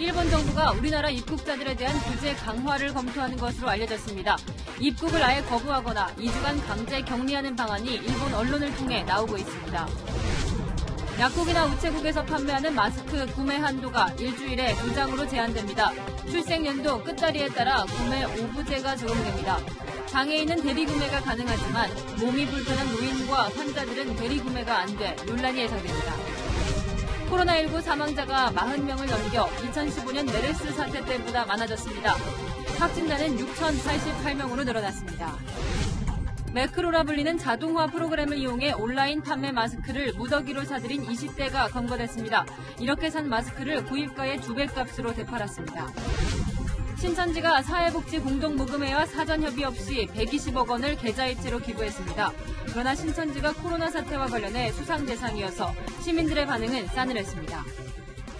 일본 정부가 우리나라 입국자들에 대한 규제 강화를 검토하는 것으로 알려졌습니다. 입국을 아예 거부하거나 2주간 강제 격리하는 방안이 일본 언론을 통해 나오고 있습니다. 약국이나 우체국에서 판매하는 마스크 구매 한도가 일주일에 2장으로 제한됩니다. 출생연도 끝자리에 따라 구매 오부제가 적용됩니다. 장애인은 대리구매가 가능하지만 몸이 불편한 노인과 환자들은 대리구매가 안 돼 논란이 예상됩니다. 코로나19 사망자가 40명을 넘겨 2015년 메르스 사태 때보다 많아졌습니다. 확진자는 6,088명으로 늘어났습니다. 매크로라 불리는 자동화 프로그램을 이용해 온라인 판매 마스크를 무더기로 사들인 20대가 검거됐습니다. 이렇게 산 마스크를 구입가의 2배 값으로 되팔았습니다. 신천지가 사회복지공동모금회와 사전협의 없이 120억 원을 계좌이체로 기부했습니다. 그러나 신천지가 코로나 사태와 관련해 수상 대상이어서 시민들의 반응은 싸늘했습니다.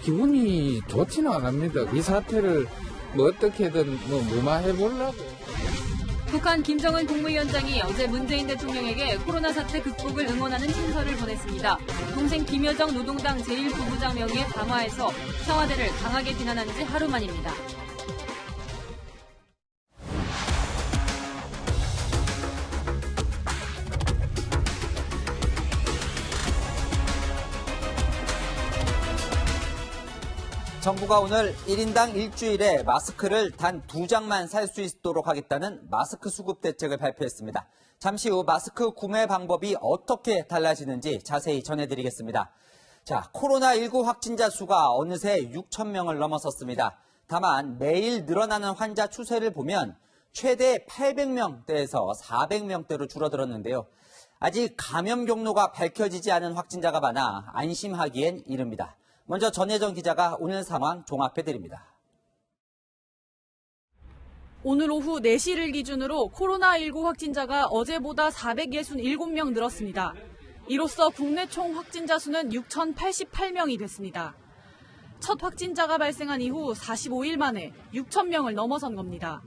기분이 좋지는 않습니다. 이 사태를 어떻게든 무마해보려고. 북한 김정은 국무위원장이 어제 문재인 대통령에게 코로나 사태 극복을 응원하는 친서를 보냈습니다. 동생 김여정 노동당 제1부부장 명의의 담화에서 청와대를 강하게 비난한 지 하루 만입니다. 정부가 오늘 1인당 일주일에 마스크를 단 2장만 살 수 있도록 하겠다는 마스크 수급 대책을 발표했습니다. 잠시 후 마스크 구매 방법이 어떻게 달라지는지 자세히 전해드리겠습니다. 자, 코로나19 확진자 수가 어느새 6천 명을 넘어섰습니다. 다만 매일 늘어나는 환자 추세를 보면 최대 800명대에서 400명대로 줄어들었는데요. 아직 감염 경로가 밝혀지지 않은 확진자가 많아 안심하기엔 이릅니다. 먼저 전혜정 기자가 오늘 상황 종합해드립니다. 오늘 오후 4시를 기준으로 코로나19 확진자가 어제보다 467명 늘었습니다. 이로써 국내 총 확진자 수는 6,088명이 됐습니다. 첫 확진자가 발생한 이후 45일 만에 6,000명을 넘어선 겁니다.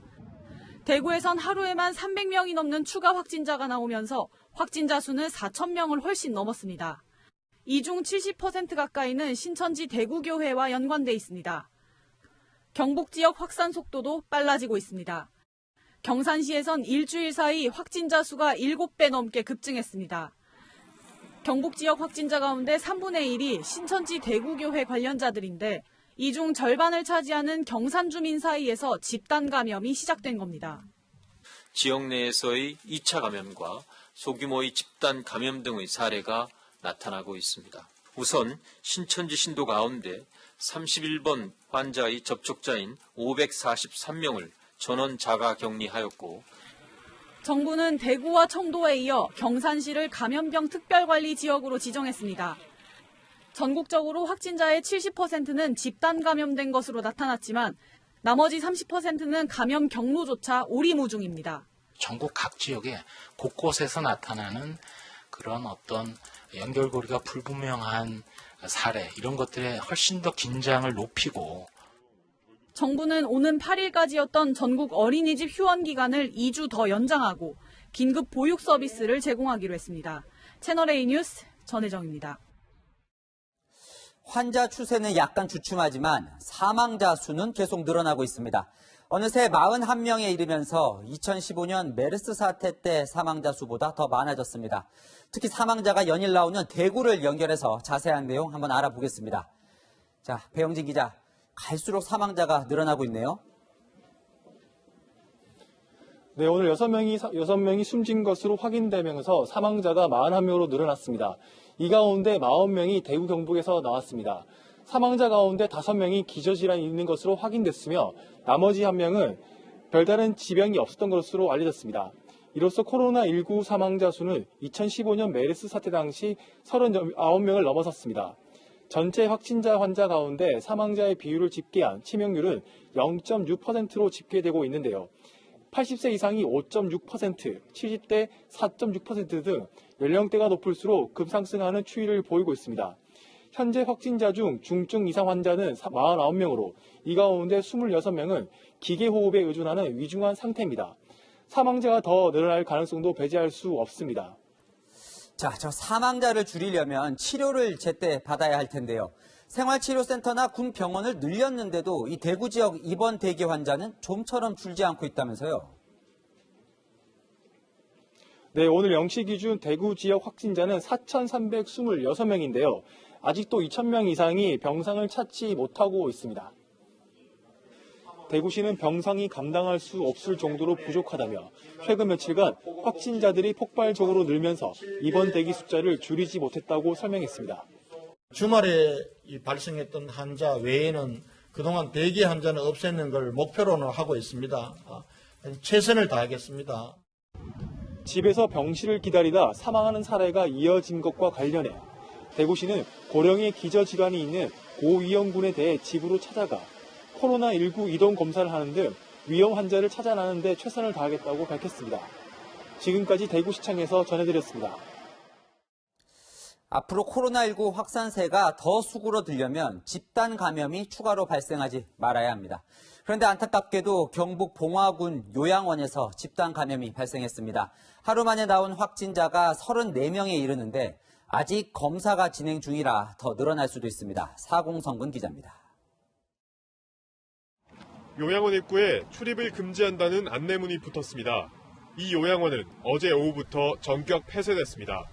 대구에선 하루에만 300명이 넘는 추가 확진자가 나오면서 확진자 수는 4,000명을 훨씬 넘었습니다. 이 중 70% 가까이는 신천지 대구교회와 연관돼 있습니다. 경북 지역 확산 속도도 빨라지고 있습니다. 경산시에선 일주일 사이 확진자 수가 7배 넘게 급증했습니다. 경북 지역 확진자 가운데 3분의 1이 신천지 대구교회 관련자들인데 이 중 절반을 차지하는 경산 주민 사이에서 집단 감염이 시작된 겁니다. 지역 내에서의 2차 감염과 소규모의 집단 감염 등의 사례가 나타나고 있습니다. 우선 신천지 신도 가운데 31번 환자의 접촉자인 543명을 전원 자가 격리하였고 정부는 대구와 청도에 이어 경산시를 감염병 특별관리 지역으로 지정했습니다. 전국적으로 확진자의 70%는 집단 감염된 것으로 나타났지만 나머지 30%는 감염 경로조차 오리무중입니다. 전국 각 지역에 곳곳에서 나타나는 그런 어떤 연결고리가 불분명한 사례, 이런 것들에 훨씬 더 긴장을 높이고 정부는 오는 8일까지였던 전국 어린이집 휴원 기간을 2주 더 연장하고 긴급 보육 서비스를 제공하기로 했습니다. 채널A 뉴스 전혜정입니다. 환자 추세는 약간 주춤하지만 사망자 수는 계속 늘어나고 있습니다. 어느새 41명에 이르면서 2015년 메르스 사태 때 사망자 수보다 더 많아졌습니다. 특히 사망자가 연일 나오는 대구를 연결해서 자세한 내용 한번 알아보겠습니다. 자, 배영진 기자, 갈수록 사망자가 늘어나고 있네요. 네, 오늘 6명이 숨진 것으로 확인되면서 사망자가 41명으로 늘어났습니다. 이 가운데 40명이 대구 경북에서 나왔습니다. 사망자 가운데 5명이 기저질환이 있는 것으로 확인됐으며 나머지 1명은 별다른 지병이 없었던 것으로 알려졌습니다. 이로써 코로나19 사망자 수는 2015년 메르스 사태 당시 39명을 넘어섰습니다. 전체 확진자 환자 가운데 사망자의 비율을 집계한 치명률은 0.6%로 집계되고 있는데요. 80세 이상이 5.6%, 70대 4.6% 등 연령대가 높을수록 급상승하는 추이를 보이고 있습니다. 현재 확진자 중 중증 이상 환자는 49명으로 이 가운데 26명은 기계호흡에 의존하는 위중한 상태입니다. 사망자가 더 늘어날 가능성도 배제할 수 없습니다. 자, 저 사망자를 줄이려면 치료를 제때 받아야 할 텐데요. 생활치료센터나 군 병원을 늘렸는데도 이 대구 지역 입원 대기 환자는 좀처럼 줄지 않고 있다면서요. 네, 오늘 0시 기준 대구 지역 확진자는 4,326명인데요. 아직도 2,000명 이상이 병상을 찾지 못하고 있습니다. 대구시는 병상이 감당할 수 없을 정도로 부족하다며 최근 며칠간 확진자들이 폭발적으로 늘면서 입원 대기 숫자를 줄이지 못했다고 설명했습니다. 주말에 발생했던 환자 외에는 그동안 대기 환자는 없애는 걸 목표로는 하고 있습니다. 최선을 다하겠습니다. 집에서 병실을 기다리다 사망하는 사례가 이어진 것과 관련해 대구시는 고령의 기저질환이 있는 고위험군에 대해 집으로 찾아가 코로나19 이동 검사를 하는 등 위험 환자를 찾아내는 데 최선을 다하겠다고 밝혔습니다. 지금까지 대구시청에서 전해드렸습니다. 앞으로 코로나19 확산세가 더 수그러들려면 집단 감염이 추가로 발생하지 말아야 합니다. 그런데 안타깝게도 경북 봉화군 요양원에서 집단 감염이 발생했습니다. 하루 만에 나온 확진자가 34명에 이르는데 아직 검사가 진행 중이라 더 늘어날 수도 있습니다. 사공성근 기자입니다. 요양원 입구에 출입을 금지한다는 안내문이 붙었습니다. 이 요양원은 어제 오후부터 전격 폐쇄됐습니다.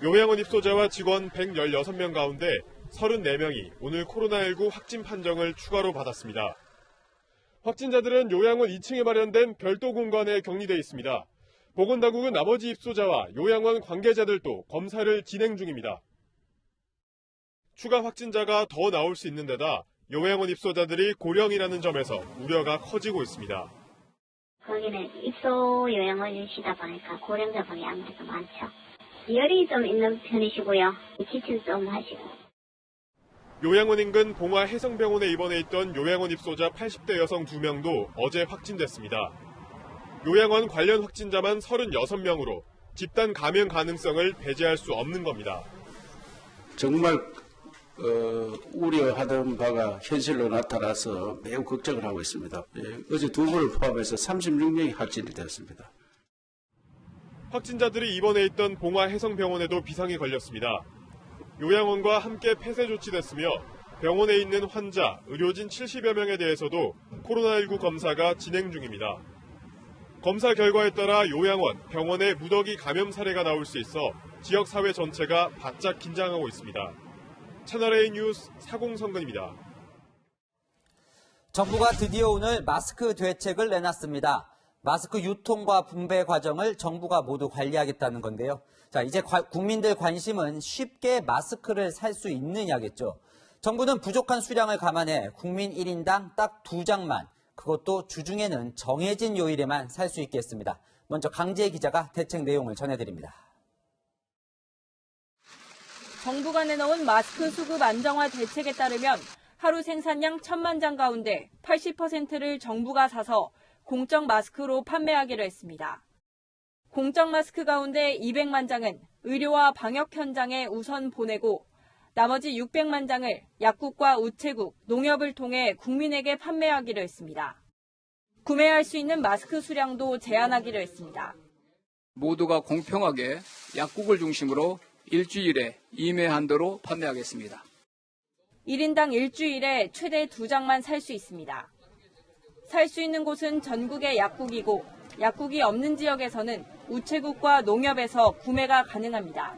요양원 입소자와 직원 116명 가운데 34명이 오늘 코로나19 확진 판정을 추가로 받았습니다. 확진자들은 요양원 2층에 마련된 별도 공간에 격리돼 있습니다. 보건당국은 나머지 입소자와 요양원 관계자들도 검사를 진행 중입니다. 추가 확진자가 더 나올 수 있는 데다 요양원 입소자들이 고령이라는 점에서 우려가 커지고 있습니다. 거기는 입소 요양원이시다 보니까 고령자분이 아무래도 많죠. 열이 좀 있는 편이시고요. 기침 좀 하시고. 요양원 인근 봉화 해성병원에 입원해 있던 요양원 입소자 80대 여성 2명도 어제 확진됐습니다. 요양원 관련 확진자만 36명으로 집단 감염 가능성을 배제할 수 없는 겁니다. 정말 우려하던 바가 현실로 나타나서 매우 걱정을 하고 있습니다. 어제 2분을 포함해서 36명이 확진이 되었습니다. 확진자들이 입원해 있던 봉화 해성병원에도 비상이 걸렸습니다. 요양원과 함께 폐쇄 조치됐으며 병원에 있는 환자, 의료진 70여 명에 대해서도 코로나19 검사가 진행 중입니다. 검사 결과에 따라 요양원, 병원에 무더기 감염 사례가 나올 수 있어 지역사회 전체가 바짝 긴장하고 있습니다. 채널A 뉴스 사공성근입니다. 정부가 드디어 오늘 마스크 대책을 내놨습니다. 마스크 유통과 분배 과정을 정부가 모두 관리하겠다는 건데요. 자, 이제 국민들 관심은 쉽게 마스크를 살 수 있느냐겠죠. 정부는 부족한 수량을 감안해 국민 1인당 딱 2장만, 그것도 주중에는 정해진 요일에만 살 수 있게 했습니다. 먼저 강지혜 기자가 대책 내용을 전해드립니다. 정부가 내놓은 마스크 수급 안정화 대책에 따르면 하루 생산량 1,000만 장 가운데 80%를 정부가 사서 공적 마스크로 판매하기로 했습니다. 공적 마스크 가운데 200만 장은 의료와 방역 현장에 우선 보내고 나머지 600만 장을 약국과 우체국, 농협을 통해 국민에게 판매하기로 했습니다. 구매할 수 있는 마스크 수량도 제한하기로 했습니다. 모두가 공평하게 약국을 중심으로 일주일에 2매 한도로 판매하겠습니다. 1인당 일주일에 최대 2장만 살 수 있습니다. 살 수 있는 곳은 전국의 약국이고 약국이 없는 지역에서는 우체국과 농협에서 구매가 가능합니다.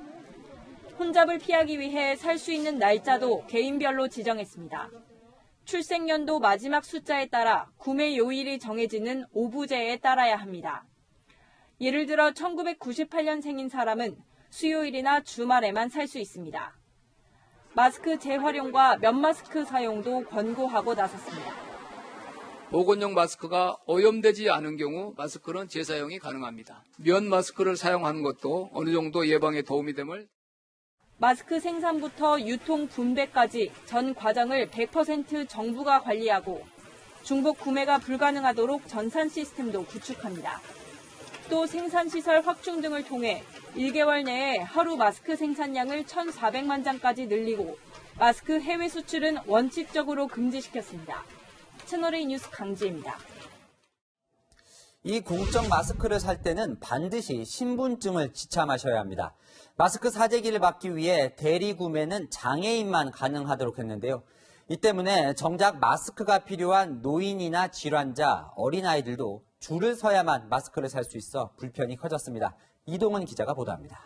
혼잡을 피하기 위해 살 수 있는 날짜도 개인별로 지정했습니다. 출생연도 마지막 숫자에 따라 구매 요일이 정해지는 오부제에 따라야 합니다. 예를 들어 1998년생인 사람은 수요일이나 주말에만 살 수 있습니다. 마스크 재활용과 면마스크 사용도 권고하고 나섰습니다. 보건용 마스크가 오염되지 않은 경우 마스크는 재사용이 가능합니다. 면 마스크를 사용하는 것도 어느 정도 예방에 도움이 됨을. 마스크 생산부터 유통 분배까지 전 과정을 100% 정부가 관리하고 중복 구매가 불가능하도록 전산 시스템도 구축합니다. 또 생산시설 확충 등을 통해 1개월 내에 하루 마스크 생산량을 1,400만 장까지 늘리고 마스크 해외 수출은 원칙적으로 금지시켰습니다. 채널A 뉴스 강지혜입니다. 이 공적 마스크를 살 때는 반드시 신분증을 지참하셔야 합니다. 마스크 사재기를 받기 위해 대리 구매는 장애인만 가능하도록 했는데요. 이 때문에 정작 마스크가 필요한 노인이나 질환자, 어린아이들도 줄을 서야만 마스크를 살 수 있어 불편이 커졌습니다. 이동은 기자가 보도합니다.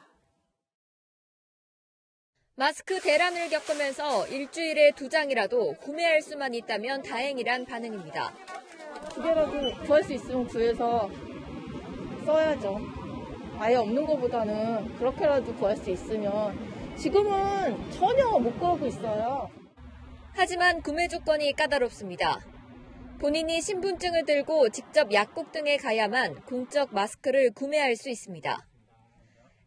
마스크 대란을 겪으면서 일주일에 2장이라도 구매할 수만 있다면 다행이란 반응입니다. 2개라도 구할 수 있으면 구해서 써야죠. 아예 없는 것보다는 그렇게라도 구할 수 있으면 지금은 전혀 못 구하고 있어요. 하지만 구매 조건이 까다롭습니다. 본인이 신분증을 들고 직접 약국 등에 가야만 공적 마스크를 구매할 수 있습니다.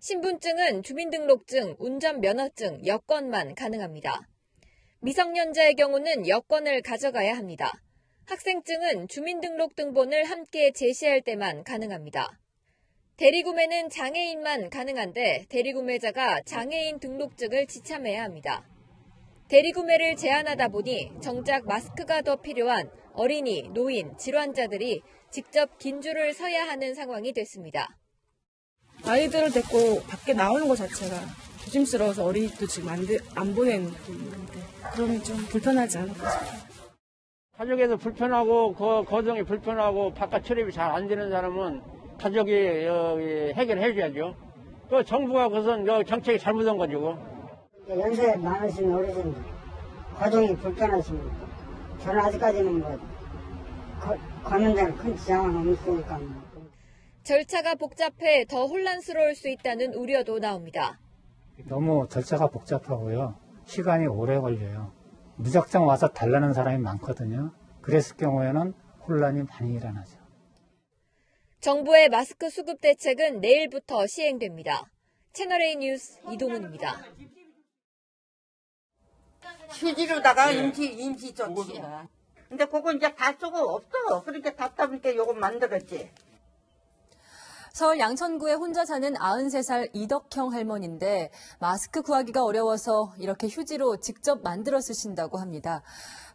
신분증은 주민등록증, 운전면허증, 여권만 가능합니다. 미성년자의 경우는 여권을 가져가야 합니다. 학생증은 주민등록등본을 함께 제시할 때만 가능합니다. 대리구매는 장애인만 가능한데 대리구매자가 장애인 등록증을 지참해야 합니다. 대리구매를 제한하다 보니 정작 마스크가 더 필요한 어린이, 노인, 질환자들이 직접 긴 줄을 서야 하는 상황이 됐습니다. 아이들을 데리고 밖에 나오는 것 자체가 조심스러워서 어린이도 지금 안 보내는 분인데 그러면 좀 불편하지 않을까 싶어요. 가족에도 불편하고 거동이 불편하고 바깥 출입이 잘 안 되는 사람은 가족이 해결해 줘야죠. 그 정부가 그것은 정책이 잘못한 거죠. 연세 많으신 어르신들 거동이 불편하십니까? 저는 아직까지는 걷는 데는 큰 지장은 없으니까. 절차가 복잡해 더 혼란스러울 수 있다는 우려도 나옵니다. 너무 절차가 복잡하고요. 시간이 오래 걸려요. 무작정 와서 달라는 사람이 많거든요. 그랬을 경우에는 혼란이 많이 일어나죠. 정부의 마스크 수급 대책은 내일부터 시행됩니다. 채널A 뉴스 이동훈입니다. 휴지로다가 임시 조치야. 근데 그거 이제 다 쓰고 없어. 그러니까 답답하니까 요거 만들었지. 서울 양천구에 혼자 사는 93살 이덕형 할머니인데 마스크 구하기가 어려워서 이렇게 휴지로 직접 만들어 쓰신다고 합니다.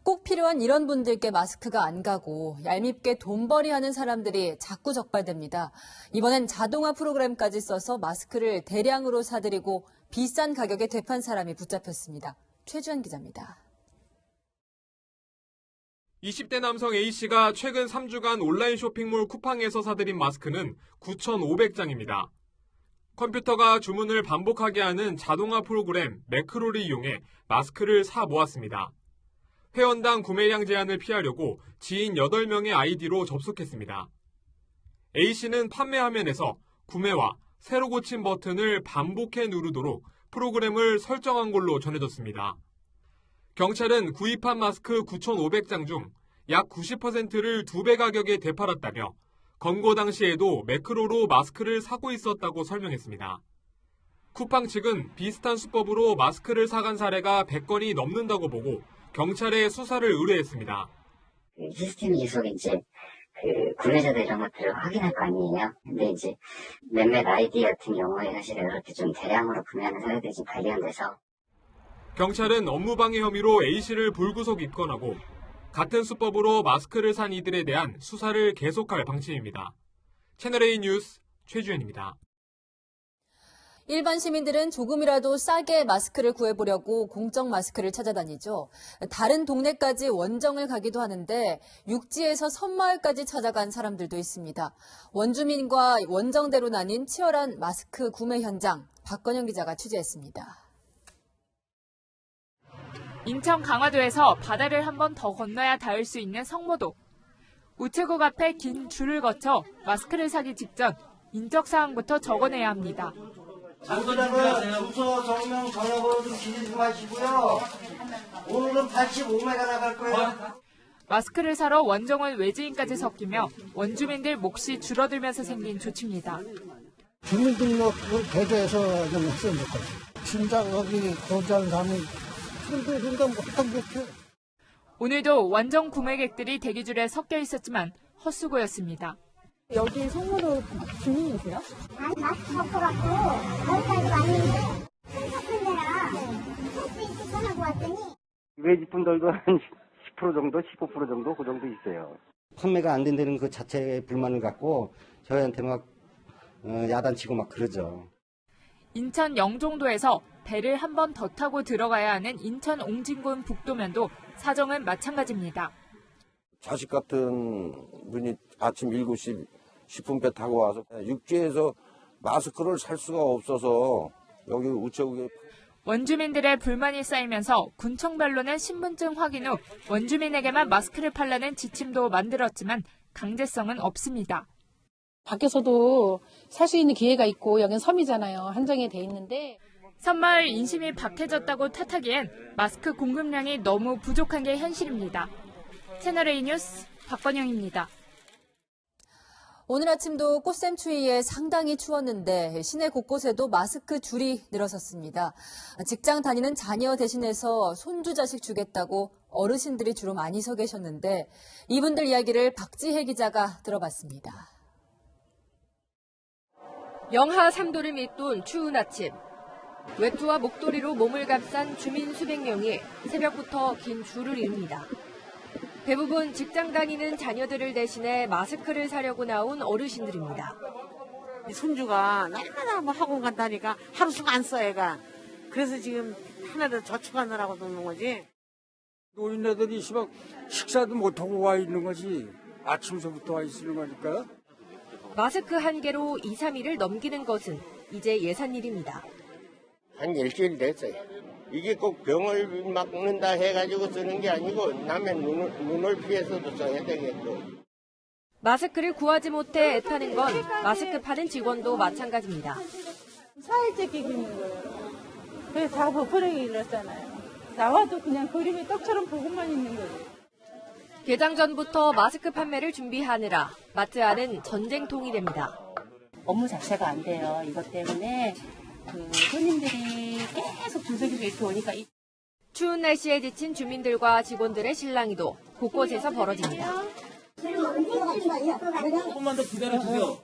꼭 필요한 이런 분들께 마스크가 안 가고 얄밉게 돈벌이하는 사람들이 자꾸 적발됩니다. 이번엔 자동화 프로그램까지 써서 마스크를 대량으로 사들이고 비싼 가격에 되판 사람이 붙잡혔습니다. 최주한 기자입니다. 20대 남성 A씨가 최근 3주간 온라인 쇼핑몰 쿠팡에서 사들인 마스크는 9,500장입니다. 컴퓨터가 주문을 반복하게 하는 자동화 프로그램 매크로를 이용해 마스크를 사 모았습니다. 회원당 구매량 제한을 피하려고 지인 8명의 아이디로 접속했습니다. A씨는 판매 화면에서 구매와 새로 고친 버튼을 반복해 누르도록 프로그램을 설정한 걸로 전해졌습니다. 경찰은 구입한 마스크 9,500장 중 약 90%를 2배 가격에 되팔았다며 검거 당시에도 매크로로 마스크를 사고 있었다고 설명했습니다. 쿠팡 측은 비슷한 수법으로 마스크를 사간 사례가 100건이 넘는다고 보고 경찰에 수사를 의뢰했습니다. 시스템 계속 구매자들 이런 것들을 확인할 거 아니에요. 근데 몇몇 아이디 같은 경우에 사실 그렇게 좀 대량으로 구매하는 사례들이 좀 발견돼서 경찰은 업무방해 혐의로 A씨를 불구속 입건하고 같은 수법으로 마스크를 산 이들에 대한 수사를 계속할 방침입니다. 채널A 뉴스 최주현입니다. 일반 시민들은 조금이라도 싸게 마스크를 구해보려고 공적 마스크를 찾아다니죠. 다른 동네까지 원정을 가기도 하는데 육지에서 섬마을까지 찾아간 사람들도 있습니다. 원주민과 원정대로 나뉜 치열한 마스크 구매 현장, 박건영 기자가 취재했습니다. 인천 강화도에서 바다를 한 번 더 건너야 닿을 수 있는 성모도. 우체국 앞에 긴 줄을 거쳐 마스크를 사기 직전 인적사항부터 적어내야 합니다. 장소장은 주소, 정명, 전화번호 좀 기재지 마시고요. 오늘은 85m 나갈 거예요. 마스크를 사러 원정을 외지인까지 섞이며 원주민들 몫이 줄어들면서 생긴 조치입니다. 주민등록을 대조해서 좀 했으면 좋겠어요. 진짜 여기 거주하는 사람이 오늘도 원정 구매객들이 대기줄에 섞여 있었지만 헛수고였습니다. 여기 성모도 주민이세요? 아니, 마스크 벗고 갖고 거기까지가 아닌데 큰 데라 수 있을 거라고 왔더니 외지분들도 한 10% 정도, 15% 정도 그 정도 있어요. 판매가 안 된다는 그 자체에 불만을 갖고 저희한테 막 야단치고 막 그러죠. 인천 영종도에서 배를 한 번 더 타고 들어가야 하는 인천 옹진군 북도면도 사정은 마찬가지입니다. 자식 같은 분이 아침 7시 10분 배 타고 와서 육지에서 마스크를 살 수가 없어서 여기 우체국에 원주민들의 불만이 쌓이면서 군청별로는 신분증 확인 후 원주민에게만 마스크를 팔라는 지침도 만들었지만 강제성은 없습니다. 밖에서도 살 수 있는 기회가 있고 여긴 섬이잖아요. 한정이 돼 있는데. 섬마을 인심이 박해졌다고 탓하기엔 마스크 공급량이 너무 부족한 게 현실입니다. 채널A 뉴스 박건영입니다. 오늘 아침도 꽃샘추위에 상당히 추웠는데 시내 곳곳에도 마스크 줄이 늘어섰습니다. 직장 다니는 자녀 대신해서 손주 자식 주겠다고 어르신들이 주로 많이 서 계셨는데 이분들 이야기를 박지혜 기자가 들어봤습니다. 영하 3도를 밑돈 추운 아침. 외투와 목도리로 몸을 감싼 주민 수백 명이 새벽부터 긴 줄을 이룹니다. 대부분 직장 다니는 자녀들을 대신해 마스크를 사려고 나온 어르신들입니다. 손주가 날마다 뭐 학원 간다니까 하루 종일 안 써, 애가. 그래서 지금 하나를 저축하느라고 놓는 거지. 노인네들이 식사도 못하고 와 있는 거지. 아침서부터 와 있는 거니까. 마스크 한 개로 2, 3일을 넘기는 것은 이제 예산일입니다. 한 일주일 됐어요. 이게 꼭 병을 막는다 해가지고 쓰는 게 아니고 남의 눈을 피해서도 써야 되겠고. 마스크를 구하지 못해 애타는 건 마스크 파는 직원도 마찬가지입니다. 4일째 끼고 있는 거예요. 그래서 다 버퍼링이 일렀잖아요. 나와도 그냥 그림이 떡처럼 보고만 있는 거예요. 개장 전부터 마스크 판매를 준비하느라 마트 안은 전쟁통이 됩니다. 업무 자체가 안 돼요. 이것 때문에 손님들이 계속 줄서기로 이렇게 오니까. 추운 날씨에 지친 주민들과 직원들의 실랑이도 곳곳에서 벌어집니다. 조금만 더 기다려주세요.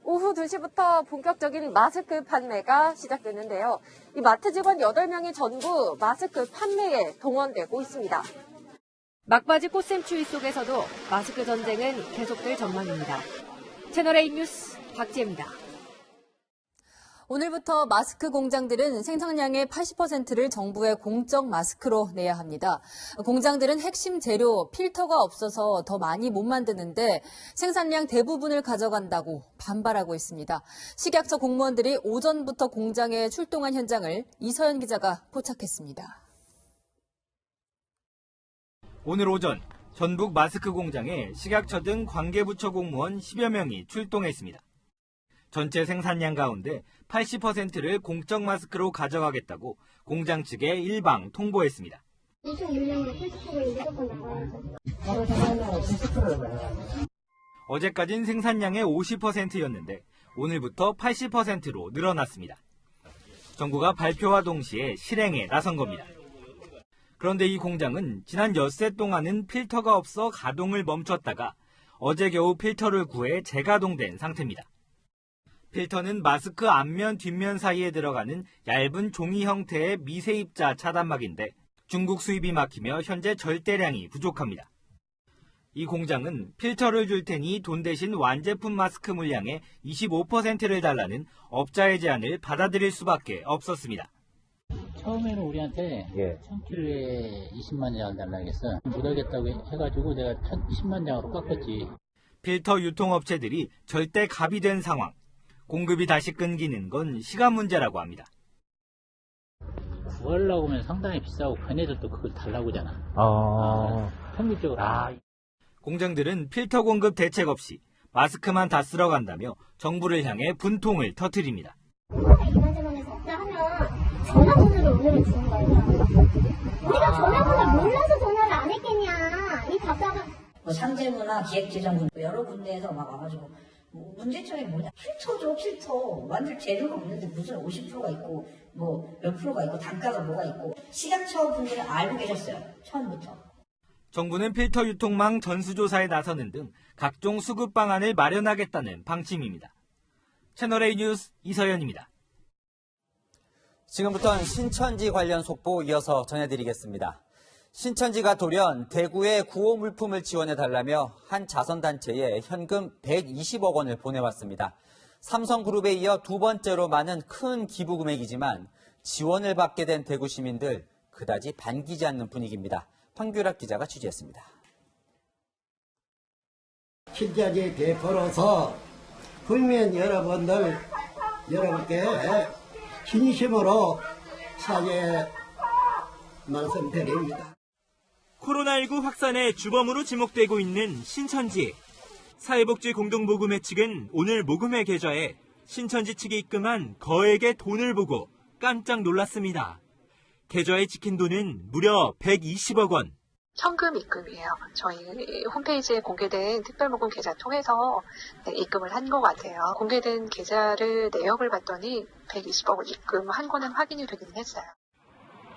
오후 2시부터 본격적인 마스크 판매가 시작됐는데요. 이 마트 직원 8명이 전부 마스크 판매에 동원되고 있습니다. 막바지 꽃샘추위 속에서도 마스크 전쟁은 계속될 전망입니다. 채널A 뉴스 박지혜입니다. 오늘부터 마스크 공장들은 생산량의 80%를 정부의 공적 마스크로 내야 합니다. 공장들은 핵심 재료 필터가 없어서 더 많이 못 만드는데 생산량 대부분을 가져간다고 반발하고 있습니다. 식약처 공무원들이 오전부터 공장에 출동한 현장을 이서연 기자가 포착했습니다. 오늘 오전 전북 마스크 공장에 식약처 등 관계부처 공무원 10여 명이 출동했습니다. 전체 생산량 가운데 80%를 공적 마스크로 가져가겠다고 공장 측에 일방 통보했습니다. 26년도 80%를 무조건 나가야죠. 어제까진 생산량의 50%였는데 오늘부터 80%로 늘어났습니다. 정부가 발표와 동시에 실행에 나선 겁니다. 그런데 이 공장은 지난 엿새 동안은 필터가 없어 가동을 멈췄다가 어제 겨우 필터를 구해 재가동된 상태입니다. 필터는 마스크 앞면 뒷면 사이에 들어가는 얇은 종이 형태의 미세입자 차단막인데 중국 수입이 막히며 현재 절대량이 부족합니다. 이 공장은 필터를 줄 테니 돈 대신 완제품 마스크 물량의 25%를 달라는 업자의 제안을 받아들일 수밖에 없었습니다. 처음에는 우리한테 1000kg에 20만 장을 달라고 했어. 못하겠다고 해가지고 내가 10만 장으로 깎았지. 필터 유통업체들이 절대 갑이 된 상황. 공급이 다시 끊기는 건 시간 문제라고 합니다. 구하려고 하면 상당히 비싸고 걔네들도 그걸 달라고 하잖아. 평균적으로. 공장들은 필터 공급 대책 없이 마스크만 다 쓸어간다며 정부를 향해 분통을 터뜨립니다. 이만저만해서 없다 하면 전화번호를 오늘은 주는 거예요. 우리가 전화번호를 몰라서 전화를 안 했겠냐. 이 답답한. 상재부나 기획재정부 여러 군데에서 막 와가지고 문제점이 뭐냐? 필터죠, 필터. 만들 재료가 없는데 무슨 50%가 있고 뭐 몇 프로가 있고 단가가 뭐가 있고 식약처 분들은 알고 계셨어요. 처음부터. 정부는 필터 유통망 전수조사에 나서는 등 각종 수급 방안을 마련하겠다는 방침입니다. 채널A 뉴스 이서연입니다. 지금부터는 신천지 관련 속보 이어서 전해드리겠습니다. 신천지가 돌연 대구에 구호 물품을 지원해달라며 한 자선단체에 현금 120억 원을 보내왔습니다. 삼성그룹에 이어 두 번째로 많은 큰 기부 금액이지만 지원을 받게 된 대구 시민들 그다지 반기지 않는 분위기입니다. 황규락 기자가 취재했습니다. 신천지 대표로서 국민 여러분께 진심으로 사죄 말씀드립니다. 코로나19 확산의 주범으로 지목되고 있는 신천지. 사회복지공동모금회 측은 오늘 모금회 계좌에 신천지 측이 입금한 거액의 돈을 보고 깜짝 놀랐습니다. 계좌에 찍힌 돈은 무려 120억 원. 현금 입금이에요. 저희 홈페이지에 공개된 특별모금 계좌 통해서 입금을 한 것 같아요. 공개된 계좌를 내역을 봤더니 120억을 입금한 거는 확인이 되긴 했어요.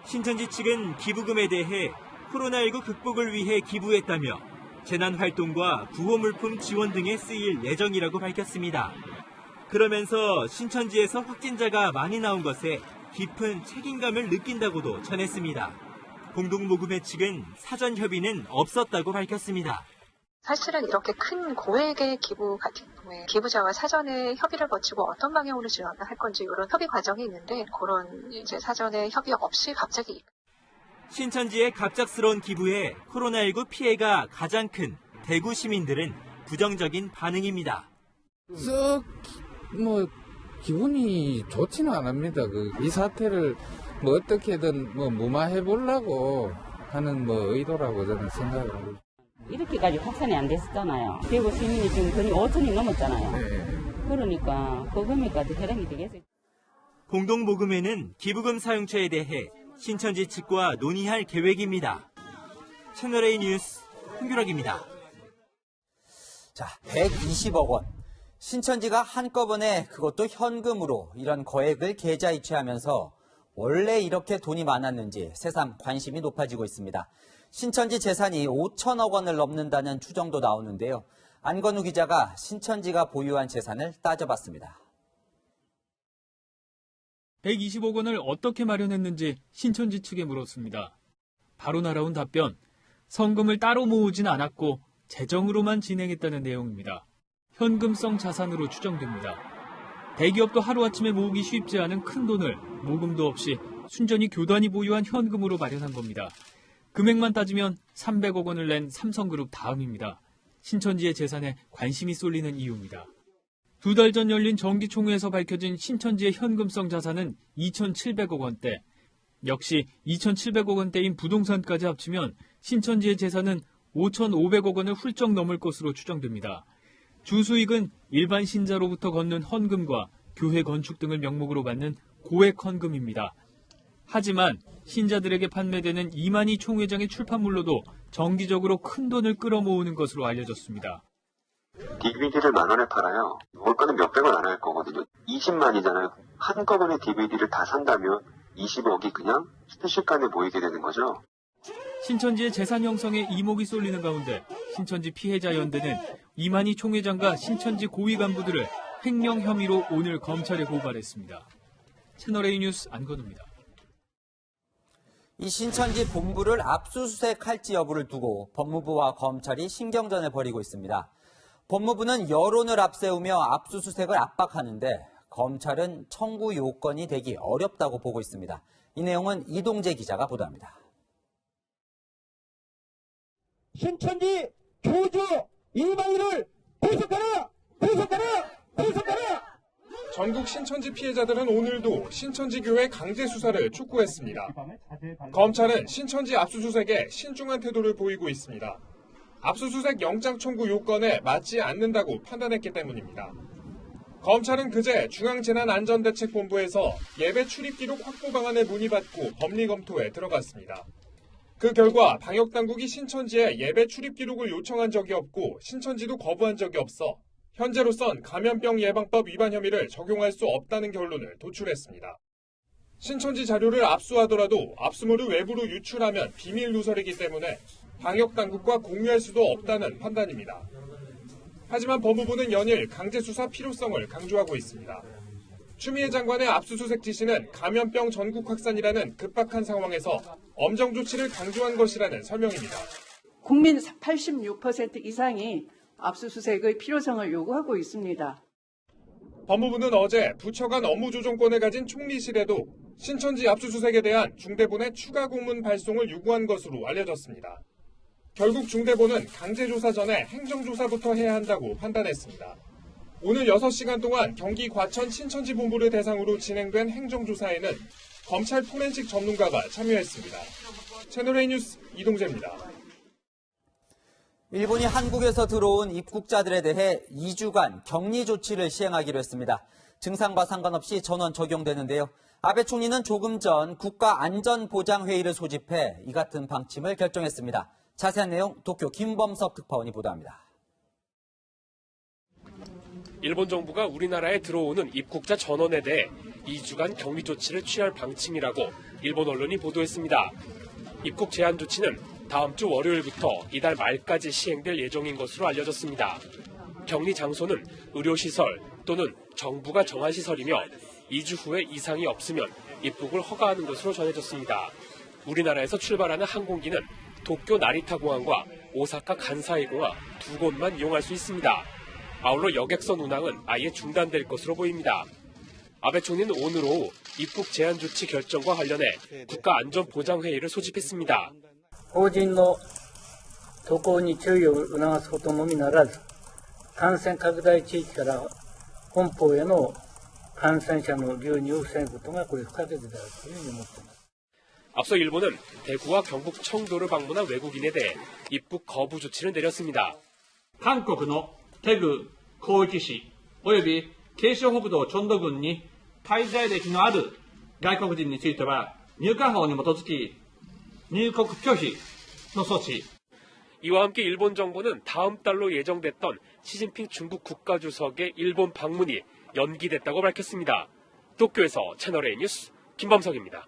신천지 측은 기부금에 대해 코로나19 극복을 위해 기부했다며 재난활동과 구호물품 지원 등에 쓰일 예정이라고 밝혔습니다. 그러면서 신천지에서 확진자가 많이 나온 것에 깊은 책임감을 느낀다고도 전했습니다. 공동모금회 측은 사전 협의는 없었다고 밝혔습니다. 사실은 이렇게 큰 고액의 기부 같은 경우에 기부자와 사전에 협의를 거치고 어떤 방향으로 지원을 할 건지 이런 협의 과정이 있는데 그런 이제 사전에 협의 없이 갑자기 신천지의 갑작스러운 기부에 코로나19 피해가 가장 큰 대구 시민들은 부정적인 반응입니다. 기분이 좋지는 않습니다. 이 사태를 어떻게든 무마해 보려고 하는 의도라고 저는 생각을 합니다. 이렇게까지 확산이 안 됐었잖아요. 대구 시민이 지금 돈이 5천이 넘었잖아요. 네. 그러니까 그 금액까지 해당이 되겠어요. 공동모금회는 기부금 사용처에 대해 신천지 측과 논의할 계획입니다. 채널A 뉴스 홍규락입니다. 자, 120억 원. 신천지가 한꺼번에 그것도 현금으로 이런 거액을 계좌 이체하면서 원래 이렇게 돈이 많았는지 새삼 관심이 높아지고 있습니다. 신천지 재산이 5천억 원을 넘는다는 추정도 나오는데요. 안건우 기자가 신천지가 보유한 재산을 따져봤습니다. 120억 원을 어떻게 마련했는지 신천지 측에 물었습니다. 바로 날아온 답변, 성금을 따로 모으진 않았고 재정으로만 진행했다는 내용입니다. 현금성 자산으로 추정됩니다. 대기업도 하루아침에 모으기 쉽지 않은 큰 돈을 모금도 없이 순전히 교단이 보유한 현금으로 마련한 겁니다. 금액만 따지면 300억 원을 낸 삼성그룹 다음입니다. 신천지의 재산에 관심이 쏠리는 이유입니다. 2달 전 열린 정기총회에서 밝혀진 신천지의 현금성 자산은 2,700억 원대. 역시 2,700억 원대인 부동산까지 합치면 신천지의 재산은 5,500억 원을 훌쩍 넘을 것으로 추정됩니다. 주수익은 일반 신자로부터 걷는 헌금과 교회 건축 등을 명목으로 받는 고액 헌금입니다. 하지만 신자들에게 판매되는 이만희 총회장의 출판물로도 정기적으로 큰 돈을 끌어모으는 것으로 알려졌습니다. DVD를 10,000원에 팔아요. 원가는 몇백원 안 할 거거든요. 20만이잖아요. 한꺼번에 DVD를 다 산다면 20억이 그냥 순식간에 모이게 되는 거죠. 신천지의 재산 형성에 이목이 쏠리는 가운데 신천지 피해자 연대는 이만희 총회장과 신천지 고위 간부들을 횡령 혐의로 오늘 검찰에 고발했습니다. 채널A 뉴스 안건우입니다. 이 신천지 본부를 압수수색할지 여부를 두고 법무부와 검찰이 신경전을 벌이고 있습니다. 법무부는 여론을 앞세우며 압수수색을 압박하는데 검찰은 청구 요건이 되기 어렵다고 보고 있습니다. 이 내용은 이동재 기자가 보도합니다. 신천지 교주 이방인을 구속하라! 구속하라! 구속하라! 전국 신천지 피해자들은 오늘도 신천지 교회 강제 수사를 촉구했습니다. 검찰은 신천지 압수수색에 신중한 태도를 보이고 있습니다. 압수수색 영장 청구 요건에 맞지 않는다고 판단했기 때문입니다. 검찰은 그제 중앙재난안전대책본부에서 예배 출입 기록 확보 방안을 문의받고 법리 검토에 들어갔습니다. 그 결과 방역당국이 신천지에 예배 출입 기록을 요청한 적이 없고 신천지도 거부한 적이 없어 현재로선 감염병 예방법 위반 혐의를 적용할 수 없다는 결론을 도출했습니다. 신천지 자료를 압수하더라도 압수물을 외부로 유출하면 비밀 누설이기 때문에 방역당국과 공유할 수도 없다는 판단입니다. 하지만 법무부는 연일 강제 수사 필요성을 강조하고 있습니다. 추미애 장관의 압수수색 지시는 감염병 전국 확산이라는 급박한 상황에서 엄정 조치를 강조한 것이라는 설명입니다. 국민 86% 이상이 압수수색의 필요성을 요구하고 있습니다. 법무부는 어제 부처 간 업무조정권을 가진 총리실에도 신천지 압수수색에 대한 중대본의 추가 공문 발송을 요구한 것으로 알려졌습니다. 결국 중대본은 강제조사 전에 행정조사부터 해야 한다고 판단했습니다. 오늘 6시간 동안 경기 과천 신천지 본부를 대상으로 진행된 행정조사에는 검찰 포렌식 전문가가 참여했습니다. 채널A 뉴스 이동재입니다. 일본이 한국에서 들어온 입국자들에 대해 2주간 격리 조치를 시행하기로 했습니다. 증상과 상관없이 전원 적용되는데요. 아베 총리는 조금 전 국가안전보장회의를 소집해 이 같은 방침을 결정했습니다. 자세한 내용 도쿄 김범석 특파원이 보도합니다. 일본 정부가 우리나라에 들어오는 입국자 전원에 대해 2주간 격리 조치를 취할 방침이라고 일본 언론이 보도했습니다. 입국 제한 조치는 다음 주 월요일부터 이달 말까지 시행될 예정인 것으로 알려졌습니다. 격리 장소는 의료시설 또는 정부가 정한 시설이며 2주 후에 이상이 없으면 입국을 허가하는 것으로 전해졌습니다. 우리나라에서 출발하는 항공기는 도쿄 나리타 공항과 오사카 간사이 공항 두 곳만 이용할 수 있습니다. 아울러 여객선 운항은 아예 중단될 것으로 보입니다. 아베 총리는 오늘 오후 입국 제한 조치 결정과 관련해 국가안전보장회의를 소집했습니다. 邦人の渡航に注意を促すことのみならず、感染拡大地域から本邦への感染者の流入を防ぐことがこれ不可欠であるというふうに思っています。 앞서 일본은 대구와 경북 청도를 방문한 외국인에 대해 입국 거부 조치를 내렸습니다. 韓国のテグ広域市および慶尚北道チョンド郡に滞在歴のある外国人については入管法に基づき入国拒否の措置. 이와 함께 일본 정부는 다음 달로 예정됐던 시진핑 중국 국가주석의 일본 방문이 연기됐다고 밝혔습니다. 도쿄에서 채널A 뉴스 김범석입니다.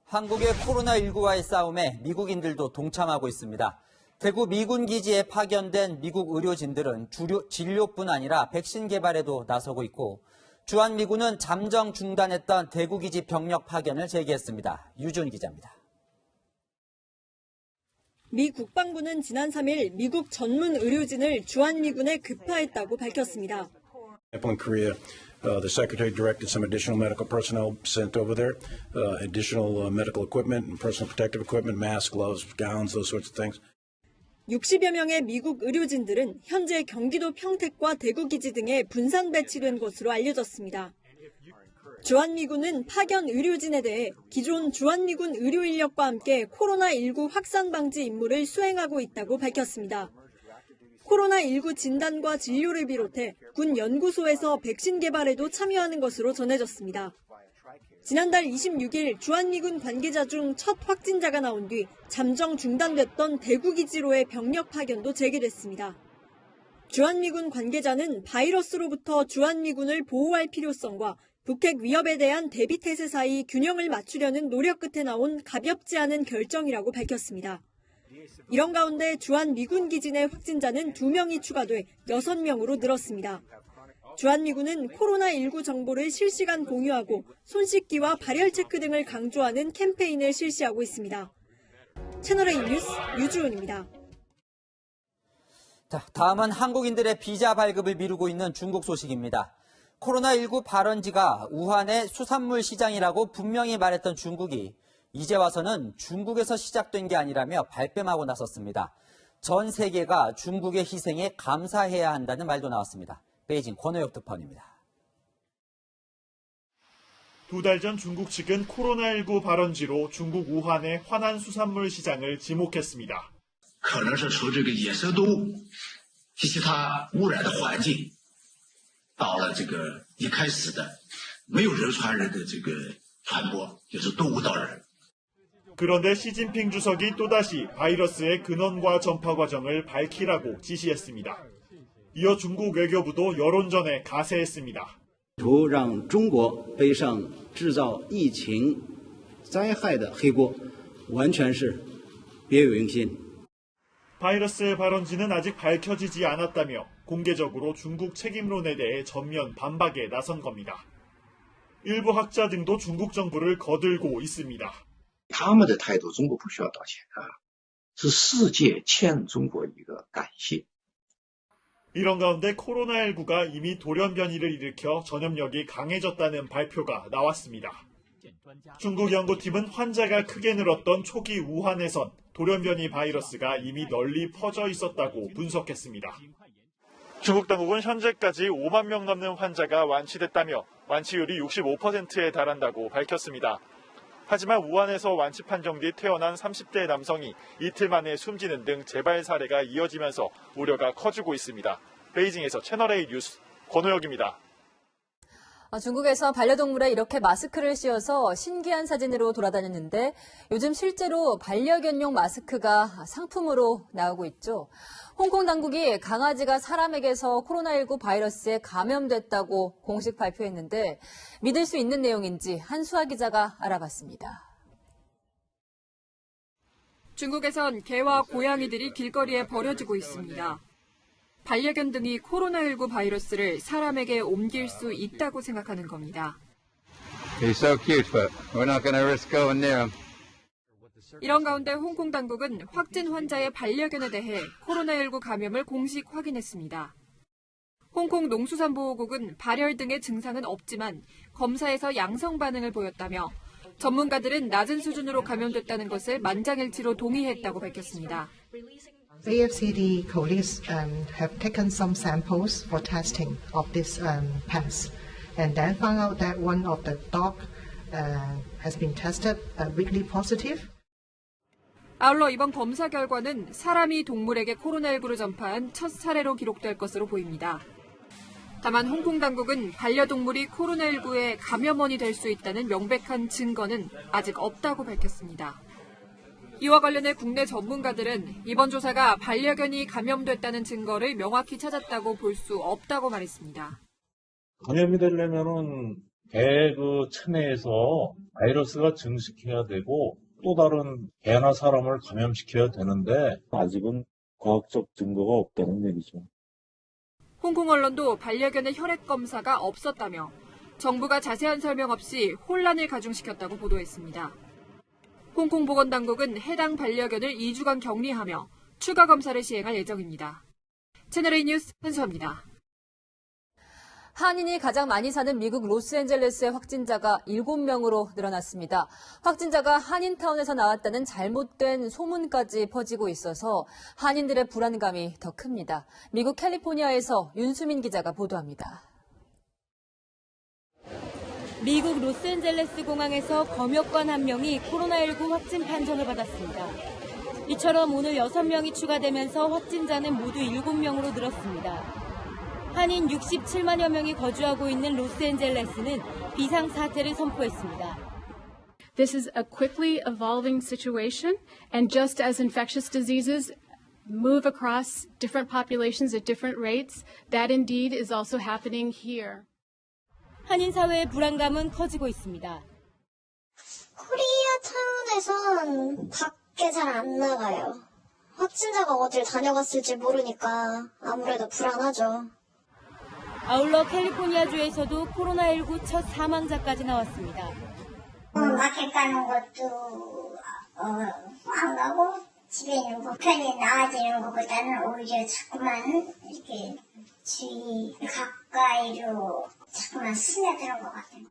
한국의 코로나19와의 싸움에 미국인들도 동참하고 있습니다. 대구 미군 기지에 파견된 미국 의료진들은 진료뿐 아니라 백신 개발에도 나서고 있고 주한미군은 잠정 중단했던 대구 기지 병력 파견을 재개했습니다. 유준 기자입니다. 미 국방부는 지난 3일 미국 전문 의료진을 주한미군에 급파했다고 밝혔습니다. In Korea, the Secretary directed some additional medical personnel sent over there, additional medical equipment and personal protective equipment, masks, gloves, gowns, those sorts of things. 60여 명의 미국 의료진들은 현재 경기도 평택과 대구 기지 등에 분산 배치된 것으로 알려졌습니다. 주한미군은 파견 의료진에 대해 기존 주한미군 의료 인력과 함께 코로나19 확산 방지 임무를 수행하고 있다고 밝혔습니다. 코로나19 진단과 진료를 비롯해 군 연구소에서 백신 개발에도 참여하는 것으로 전해졌습니다. 지난달 26일 주한미군 관계자 중 첫 확진자가 나온 뒤 잠정 중단됐던 대구 기지로의 병력 파견도 재개됐습니다. 주한미군 관계자는 바이러스로부터 주한미군을 보호할 필요성과 북핵 위협에 대한 대비 태세 사이 균형을 맞추려는 노력 끝에 나온 가볍지 않은 결정이라고 밝혔습니다. 이런 가운데 주한미군 기지 내 확진자는 2명이 추가돼 6명으로 늘었습니다. 주한미군은 코로나19 정보를 실시간 공유하고 손 씻기와 발열 체크 등을 강조하는 캠페인을 실시하고 있습니다. 채널A 뉴스 유주은입니다. 자, 다음은 한국인들의 비자 발급을 미루고 있는 중국 소식입니다. 코로나19 발원지가 우한의 수산물 시장이라고 분명히 말했던 중국이 이제 와서는 중국에서 시작된 게 아니라며 발뺌하고 나섰습니다. 전 세계가 중국의 희생에 감사해야 한다는 말도 나왔습니다. 베이징 권호혁 특파원입니다. 2달 전 중국 측은 코로나19 발원지로 중국 우한의 화난 수산물 시장을 지목했습니다. 可能是从这个野生动物及其他污染的环境到了这个一开始的没有人传人的这个传播，就是动物到人。 그런데 시진핑 주석이 또다시 바이러스의 근원과 전파 과정을 밝히라고 지시했습니다. 이어 중국 외교부도 여론전에 가세했습니다. 图让中国背上制造疫情灾害的黑锅，完全是别有用心。 바이러스의 발원지는 아직 밝혀지지 않았다며 공개적으로 중국 책임론에 대해 전면 반박에 나선 겁니다. 일부 학자 등도 중국 정부를 거들고 있습니다. 他们的态度中国不需要道歉啊，是世界欠中国一个感谢。 이런 가운데 코로나19가 이미 돌연 변이를 일으켜 전염력이 강해졌다는 발표가 나왔습니다. 중국 연구팀은 환자가 크게 늘었던 초기 우한에선 돌연 변이 바이러스가 이미 널리 퍼져 있었다고 분석했습니다. 중국 당국은 현재까지 5만 명 넘는 환자가 완치됐다며 완치율이 65%에 달한다고 밝혔습니다. 하지만 우한에서 완치 판정 뒤 태어난 30대 남성이 이틀 만에 숨지는 등 재발 사례가 이어지면서 우려가 커지고 있습니다. 베이징에서 채널A 뉴스 권호혁입니다. 중국에서 반려동물에 이렇게 마스크를 씌워서 신기한 사진으로 돌아다녔는데 요즘 실제로 반려견용 마스크가 상품으로 나오고 있죠. 홍콩 당국이 강아지가 사람에게서 코로나19 바이러스에 감염됐다고 공식 발표했는데 믿을 수 있는 내용인지 한수아 기자가 알아봤습니다. 중국에선 개와 고양이들이 길거리에 버려지고 있습니다. 반려견 등이 코로나19 바이러스를 사람에게 옮길 수 있다고 생각하는 겁니다. He's so cute, but we're not going to risk going near him. 이런 가운데 홍콩 당국은 확진 환자의 반려견에 대해 코로나19 감염을 공식 확인했습니다. 홍콩 농수산보호국은 발열 등의 증상은 없지만 검사에서 양성 반응을 보였다며 전문가들은 낮은 수준으로 감염됐다는 것을 만장일치로 동의했다고 밝혔습니다. The AFCD colleagues have taken some samples for testing of this pest, and then found out that one of the dog has been tested weakly positive. 아울러 이번 검사 결과는 사람이 동물에게 코로나19를 전파한 첫 사례로 기록될 것으로 보입니다. 다만 홍콩 당국은 반려동물이 코로나19의 감염원이 될 수 있다는 명백한 증거는 아직 없다고 밝혔습니다. 이와 관련해 국내 전문가들은 이번 조사가 반려견이 감염됐다는 증거를 명확히 찾았다고 볼 수 없다고 말했습니다. 감염이 되려면은 개 체내에서 바이러스가 증식해야 되고 또 다른 개나 사람을 감염시켜야 되는데 아직은 과학적 증거가 없다는 얘기죠. 홍콩 언론도 반려견의 혈액 검사가 없었다며 정부가 자세한 설명 없이 혼란을 가중시켰다고 보도했습니다. 홍콩 보건당국은 해당 반려견을 2주간 격리하며 추가 검사를 시행할 예정입니다. 채널A 뉴스 한수아입니다. 한인이 가장 많이 사는 미국 로스앤젤레스의 확진자가 7명으로 늘어났습니다. 확진자가 한인타운에서 나왔다는 잘못된 소문까지 퍼지고 있어서 한인들의 불안감이 더 큽니다. 미국 캘리포니아에서 윤수민 기자가 보도합니다. 미국 로스앤젤레스 공항에서 검역관 1명이 코로나19 확진 판정을 받았습니다. 이처럼 오늘 6명이 추가되면서 확진자는 모두 7명으로 늘었습니다. 한인 67만여 명이 거주하고 있는 로스앤젤레스는 비상사태를 선포했습니다. This is a quickly evolving situation, and just as infectious diseases move across different populations at different rates, that indeed is also happening here. 한인 사회의 불안감은 커지고 있습니다. 코리아타운에선 밖에 잘 안 나가요. 확진자가 어딜 다녀갔을지 모르니까 아무래도 불안하죠. 아울러 캘리포니아주에서도 코로나19 첫 사망자까지 나왔습니다. 마켓 가는 것도 안 가고 집에 있는 거 편히 나아지는 것보다는 오히려 자꾸만 이렇게 주위 가까이로 자꾸만 스며드는 것 같아요.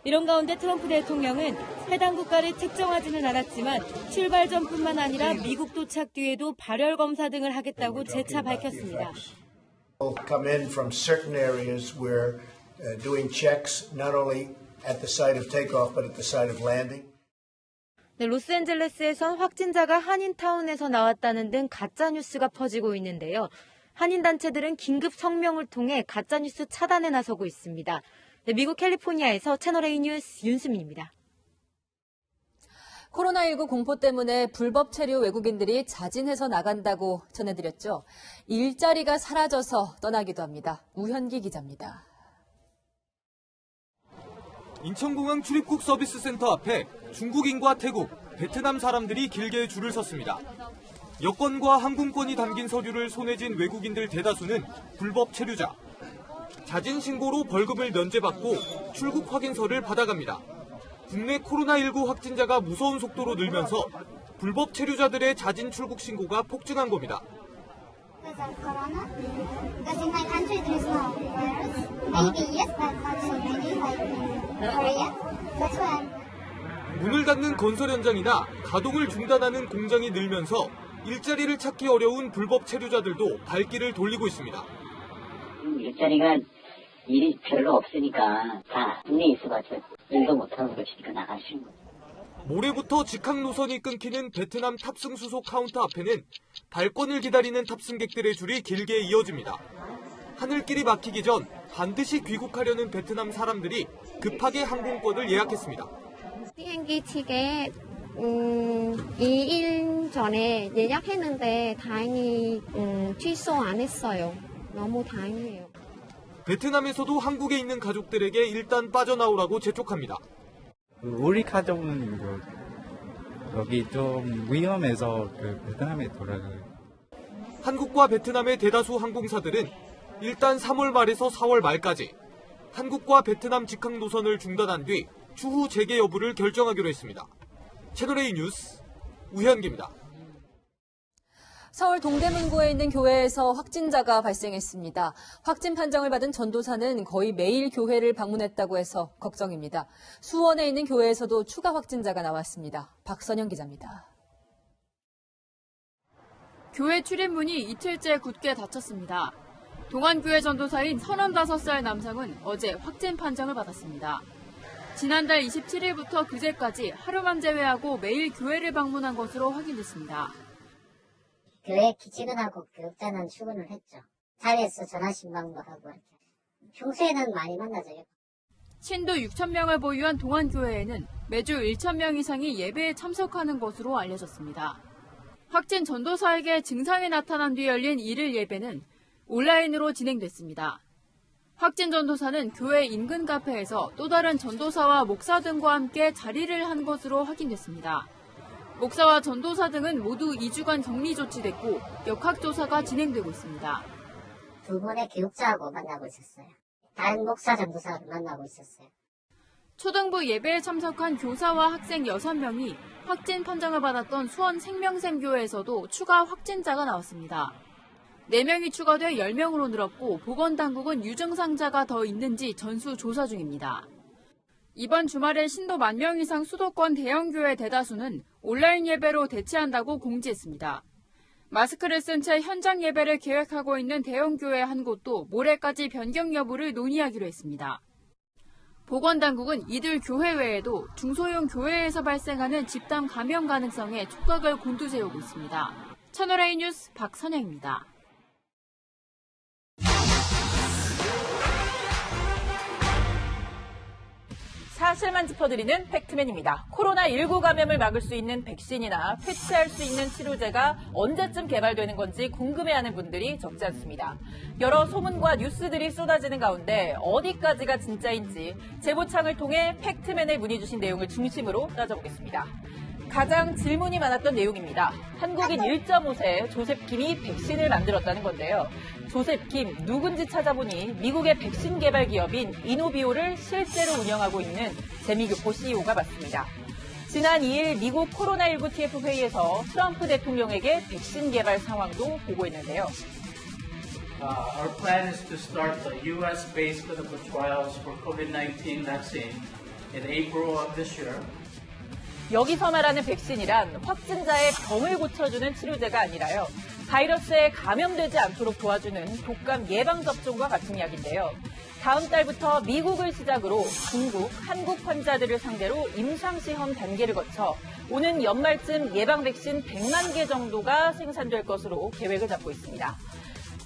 이런 가운데 트럼프 대통령은 해당 국가를 특정하지는 않았지만 출발 전뿐만 아니라 미국 도착 뒤에도 발열 검사 등을 하겠다고 재차 밝혔습니다. Come in from certain areas where doing checks not only at the site of takeoff but at the site of landing. 네, 로스앤젤레스에선 확진자가 한인타운에서 나왔다는 등 가짜뉴스가 퍼지고 있는데요. 한인단체들은 긴급 성명을 통해 가짜뉴스 차단에 나서고 있습니다. 네, 미국 캘리포니아에서 채널A 뉴스 윤수민입니다. 코로나19 공포 때문에 불법 체류 외국인들이 자진해서 나간다고 전해드렸죠. 일자리가 사라져서 떠나기도 합니다. 우현기 기자입니다. 인천공항 출입국 서비스 센터 앞에 중국인과 태국, 베트남 사람들이 길게 줄을 섰습니다. 여권과 항공권이 담긴 서류를 손에 쥔 외국인들 대다수는 불법 체류자. 자진 신고로 벌금을 면제받고 출국 확인서를 받아갑니다. 국내 코로나19 확진자가 무서운 속도로 늘면서 불법 체류자들의 자진 출국 신고가 폭증한 겁니다. 문을 닫는 건설 현장이나 가동을 중단하는 공장이 늘면서 일자리를 찾기 어려운 불법 체류자들도 발길을 돌리고 있습니다. 일자리가 일이 별로 없으니까 다 국내에 있어가지고 일도 못하고 그러시니까 나가시는 거죠. 모레부터 직항 노선이 끊기는 베트남 탑승 수속 카운터 앞에는 발권을 기다리는 탑승객들의 줄이 길게 이어집니다. 하늘길이 막히기 전 반드시 귀국하려는 베트남 사람들이 급하게 항공권을 예약했습니다. 비행기 티켓 2일 전에 예약했는데 다행히 취소 안 했어요. 너무 다행이에요. 베트남에서도 한국에 있는 가족들에게 일단 빠져나오라고 재촉합니다. 우리 가족은 여기 좀 위험해서 베트남에 돌아가요. 한국과 베트남의 대다수 항공사들은 일단 3월 말에서 4월 말까지 한국과 베트남 직항 노선을 중단한 뒤 추후 재개 여부를 결정하기로 했습니다. 채널A 뉴스 우현기입니다. 서울 동대문구에 있는 교회에서 확진자가 발생했습니다. 확진 판정을 받은 전도사는 거의 매일 교회를 방문했다고 해서 걱정입니다. 수원에 있는 교회에서도 추가 확진자가 나왔습니다. 박선영 기자입니다. 교회 출입문이 이틀째 굳게 닫혔습니다. 동안교회 전도사인 35살 남성은 어제 확진 판정을 받았습니다. 지난달 27일부터 그제까지 하루만 제외하고 매일 교회를 방문한 것으로 확인됐습니다. 교회 기지근하고 교육자는 출근을 했죠. 자리에서 전화 신방도 하고 이렇게. 평소에는 많이 만나죠. 신도 6,000명을 보유한 동안교회에는 매주 1,000명 이상이 예배에 참석하는 것으로 알려졌습니다. 확진 전도사에게 증상이 나타난 뒤 열린 일일 예배는 온라인으로 진행됐습니다. 확진 전도사는 교회 인근 카페에서 또 다른 전도사와 목사 등과 함께 자리를 한 것으로 확인됐습니다. 목사와 전도사 등은 모두 2주간 격리 조치됐고 역학조사가 진행되고 있습니다. 두 분의 교육자하고 만나고 있었어요. 다른 목사 전도사를 만나고 있었어요. 초등부 예배에 참석한 교사와 학생 6명이 확진 판정을 받았던 수원 생명샘교회에서도 추가 확진자가 나왔습니다. 4명이 추가돼 10명으로 늘었고 보건당국은 유증상자가 더 있는지 전수 조사 중입니다. 이번 주말에 신도 10,000명 이상 수도권 대형교회 대다수는 온라인 예배로 대체한다고 공지했습니다. 마스크를 쓴 채 현장 예배를 계획하고 있는 대형교회 한 곳도 모레까지 변경 여부를 논의하기로 했습니다. 보건당국은 이들 교회 외에도 중소형 교회에서 발생하는 집단 감염 가능성에 촉각을 곤두세우고 있습니다. 채널A 뉴스 박선영입니다. 사실만 짚어드리는 팩트맨입니다. 코로나19 감염을 막을 수 있는 백신이나 퇴치할 수 있는 치료제가 언제쯤 개발되는 건지 궁금해하는 분들이 적지 않습니다. 여러 소문과 뉴스들이 쏟아지는 가운데 어디까지가 진짜인지 제보창을 통해 팩트맨에 문의 주신 내용을 중심으로 따져보겠습니다. 가장 질문이 많았던 내용입니다. 한국인 1.5세 조셉 김이 백신을 만들었다는 건데요. 조셉 김 누군지 찾아보니 미국의 백신 개발 기업인 이노비오를 실제로 운영하고 있는 재미교포 CEO가 맞습니다. 지난 2일 미국 코로나19 TF 회의에서 트럼프 대통령에게 백신 개발 상황도 보고했는데요. Our plan is to start the U.S.-based clinical trials for COVID-19 vaccine in April of this year. 여기서 말하는 백신이란 확진자의 병을 고쳐주는 치료제가 아니라요. 바이러스에 감염되지 않도록 도와주는 독감 예방접종과 같은 약인데요. 다음 달부터 미국을 시작으로 중국, 한국 환자들을 상대로 임상시험 단계를 거쳐 오는 연말쯤 예방 백신 100만 개 정도가 생산될 것으로 계획을 잡고 있습니다.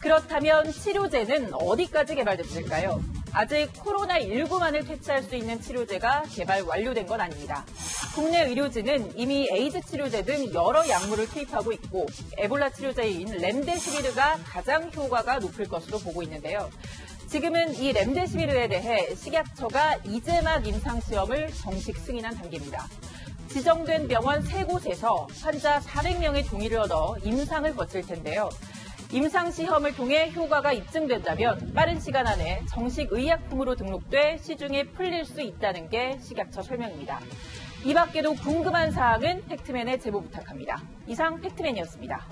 그렇다면 치료제는 어디까지 개발됐을까요? 아직 코로나19만을 퇴치할 수 있는 치료제가 개발 완료된 건 아닙니다. 국내 의료진은 이미 에이즈 치료제 등 여러 약물을 투입하고 있고 에볼라 치료제인 렘데시비르가 가장 효과가 높을 것으로 보고 있는데요. 지금은 이 렘데시비르에 대해 식약처가 이제 막 임상시험을 정식 승인한 단계입니다. 지정된 병원 3곳에서 환자 400명의 동의를 얻어 임상을 거칠 텐데요. 임상 시험을 통해 효과가 입증된다면 빠른 시간 안에 정식 의약품으로 등록돼 시중에 풀릴 수 있다는 게 식약처 설명입니다. 이 밖에도 궁금한 사항은 팩트맨에 제보 부탁합니다. 이상 팩트맨이었습니다.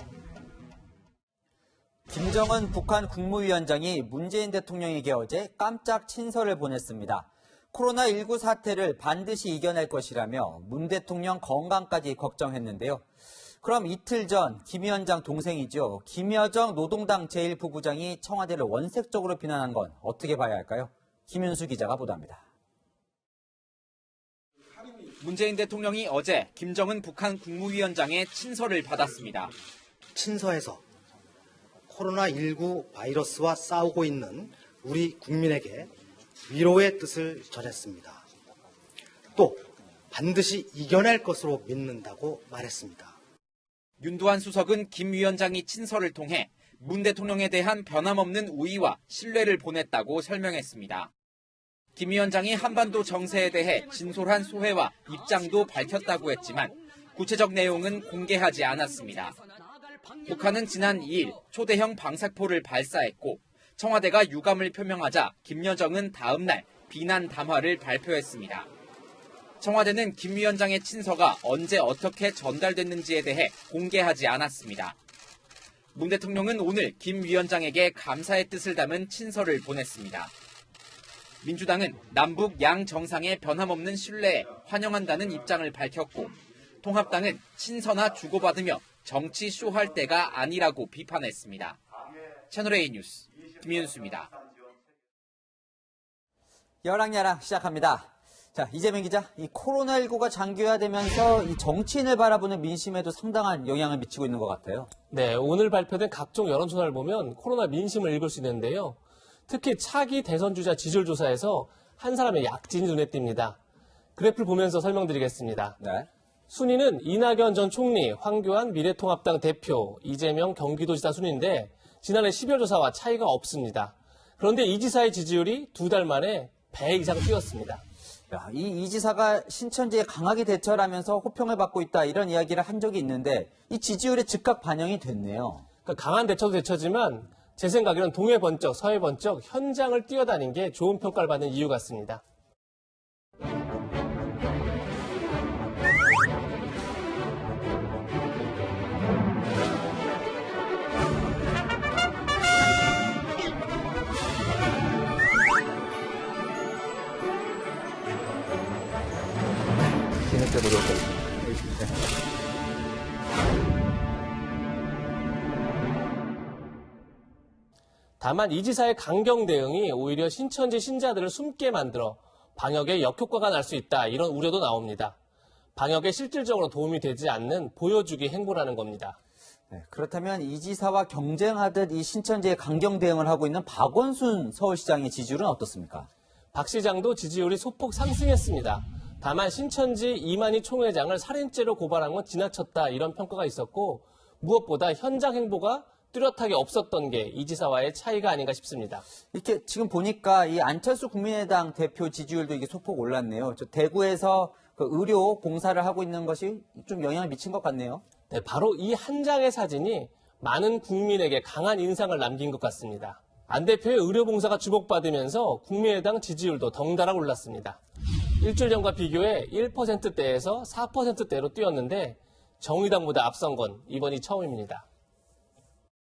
김정은 북한 국무위원장이 문재인 대통령에게 어제 깜짝 친서를 보냈습니다. 코로나19 사태를 반드시 이겨낼 것이라며 문 대통령 건강까지 걱정했는데요. 그럼 이틀 전 김 위원장 동생이죠. 김여정 노동당 제1부부장이 청와대를 원색적으로 비난한 건 어떻게 봐야 할까요? 김윤수 기자가 보도합니다. 문재인 대통령이 어제 김정은 북한 국무위원장의 친서를 받았습니다. 친서에서 코로나19 바이러스와 싸우고 있는 우리 국민에게 위로의 뜻을 전했습니다. 또 반드시 이겨낼 것으로 믿는다고 말했습니다. 윤두한 수석은 김 위원장이 친서를 통해 문 대통령에 대한 변함없는 우의와 신뢰를 보냈다고 설명했습니다. 김 위원장이 한반도 정세에 대해 진솔한 소회와 입장도 밝혔다고 했지만 구체적 내용은 공개하지 않았습니다. 북한은 지난 2일 초대형 방사포를 발사했고 청와대가 유감을 표명하자 김여정은 다음 날 비난 담화를 발표했습니다. 청와대는 김 위원장의 친서가 언제 어떻게 전달됐는지에 대해 공개하지 않았습니다. 문 대통령은 오늘 김 위원장에게 감사의 뜻을 담은 친서를 보냈습니다. 민주당은 남북 양 정상의 변함없는 신뢰에 환영한다는 입장을 밝혔고 통합당은 친서나 주고받으며 정치 쇼할 때가 아니라고 비판했습니다. 채널A 뉴스 김윤수입니다. 여랑야랑 시작합니다. 자, 이재명 기자, 이 코로나19가 장기화되면서 이 정치인을 바라보는 민심에도 상당한 영향을 미치고 있는 것 같아요. 네, 오늘 발표된 각종 여론조사를 보면 코로나 민심을 읽을 수 있는데요. 특히 차기 대선 주자 지지율 조사에서 한 사람의 약진이 눈에 띕니다. 그래프를 보면서 설명드리겠습니다. 네. 순위는 이낙연 전 총리, 황교안 미래통합당 대표, 이재명 경기도지사 순위인데 지난해 12월 조사와 차이가 없습니다. 그런데 이 지사의 지지율이 2달 만에 배 이상 뛰었습니다. 야, 이 지사가 신천지에 강하게 대처를 하면서 호평을 받고 있다 이런 이야기를 한 적이 있는데 이 지지율에 즉각 반영이 됐네요. 그러니까 강한 대처도 대처지만 제 생각에는 동해 번쩍, 서해 번쩍 현장을 뛰어다닌 게 좋은 평가를 받는 이유 같습니다. 다만 이 지사의 강경 대응이 오히려 신천지 신자들을 숨게 만들어 방역에 역효과가 날 수 있다 이런 우려도 나옵니다. 방역에 실질적으로 도움이 되지 않는 보여주기 행보라는 겁니다. 네, 그렇다면 이 지사와 경쟁하듯 이 신천지에 강경 대응을 하고 있는 박원순 서울시장의 지지율은 어떻습니까? 박 시장도 지지율이 소폭 상승했습니다. 다만 신천지 이만희 총회장을 살인죄로 고발한 건 지나쳤다 이런 평가가 있었고 무엇보다 현장 행보가 뚜렷하게 없었던 게 이 지사와의 차이가 아닌가 싶습니다. 이렇게 지금 보니까 이 안철수 국민의당 대표 지지율도 이게 소폭 올랐네요. 저 대구에서 그 의료 봉사를 하고 있는 것이 좀 영향을 미친 것 같네요. 네, 바로 이 한 장의 사진이 많은 국민에게 강한 인상을 남긴 것 같습니다. 안 대표의 의료 봉사가 주목받으면서 국민의당 지지율도 덩달아 올랐습니다. 일주일 전과 비교해 1%대에서 4%대로 뛰었는데 정의당보다 앞선 건 이번이 처음입니다.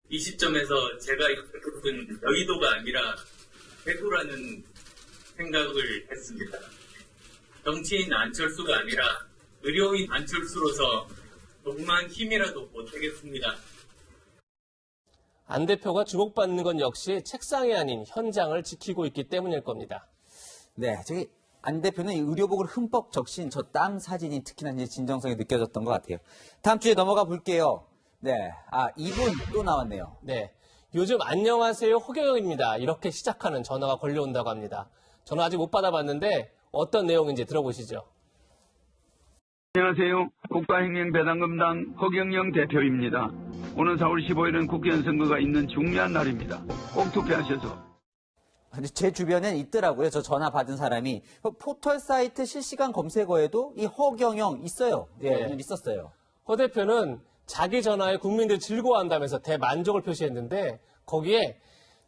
이 시점에서 제가 겪은 여의도가 아니라 대구라는 생각을 했습니다. 정치인 안철수가 아니라 의료인 안철수로서 조그만 힘이라도 보태겠습니다. 안 대표가 주목받는 건 역시 책상이 아닌 현장을 지키고 있기 때문일 겁니다. 네, 저기 안 대표는 이 의료복을 흠뻑 적신 저 땀 사진이 특히나 이제 진정성이 느껴졌던 것 같아요. 다음 주에 넘어가 볼게요. 네, 이분 또 나왔네요. 네, 요즘 안녕하세요 허경영입니다. 이렇게 시작하는 전화가 걸려온다고 합니다. 전화 아직 못 받아봤는데 어떤 내용인지 들어보시죠. 안녕하세요. 국가행정배당금당 허경영 대표입니다. 오는 4월 15일은 국회의원 선거가 있는 중요한 날입니다. 꼭 투표하셔서. 제 주변엔 있더라고요. 저 전화 받은 사람이. 포털 사이트 실시간 검색어에도 이 허경영 있어요. 예, 네. 있었어요. 허 대표는 자기 전화에 국민들 즐거워한다면서 대만족을 표시했는데 거기에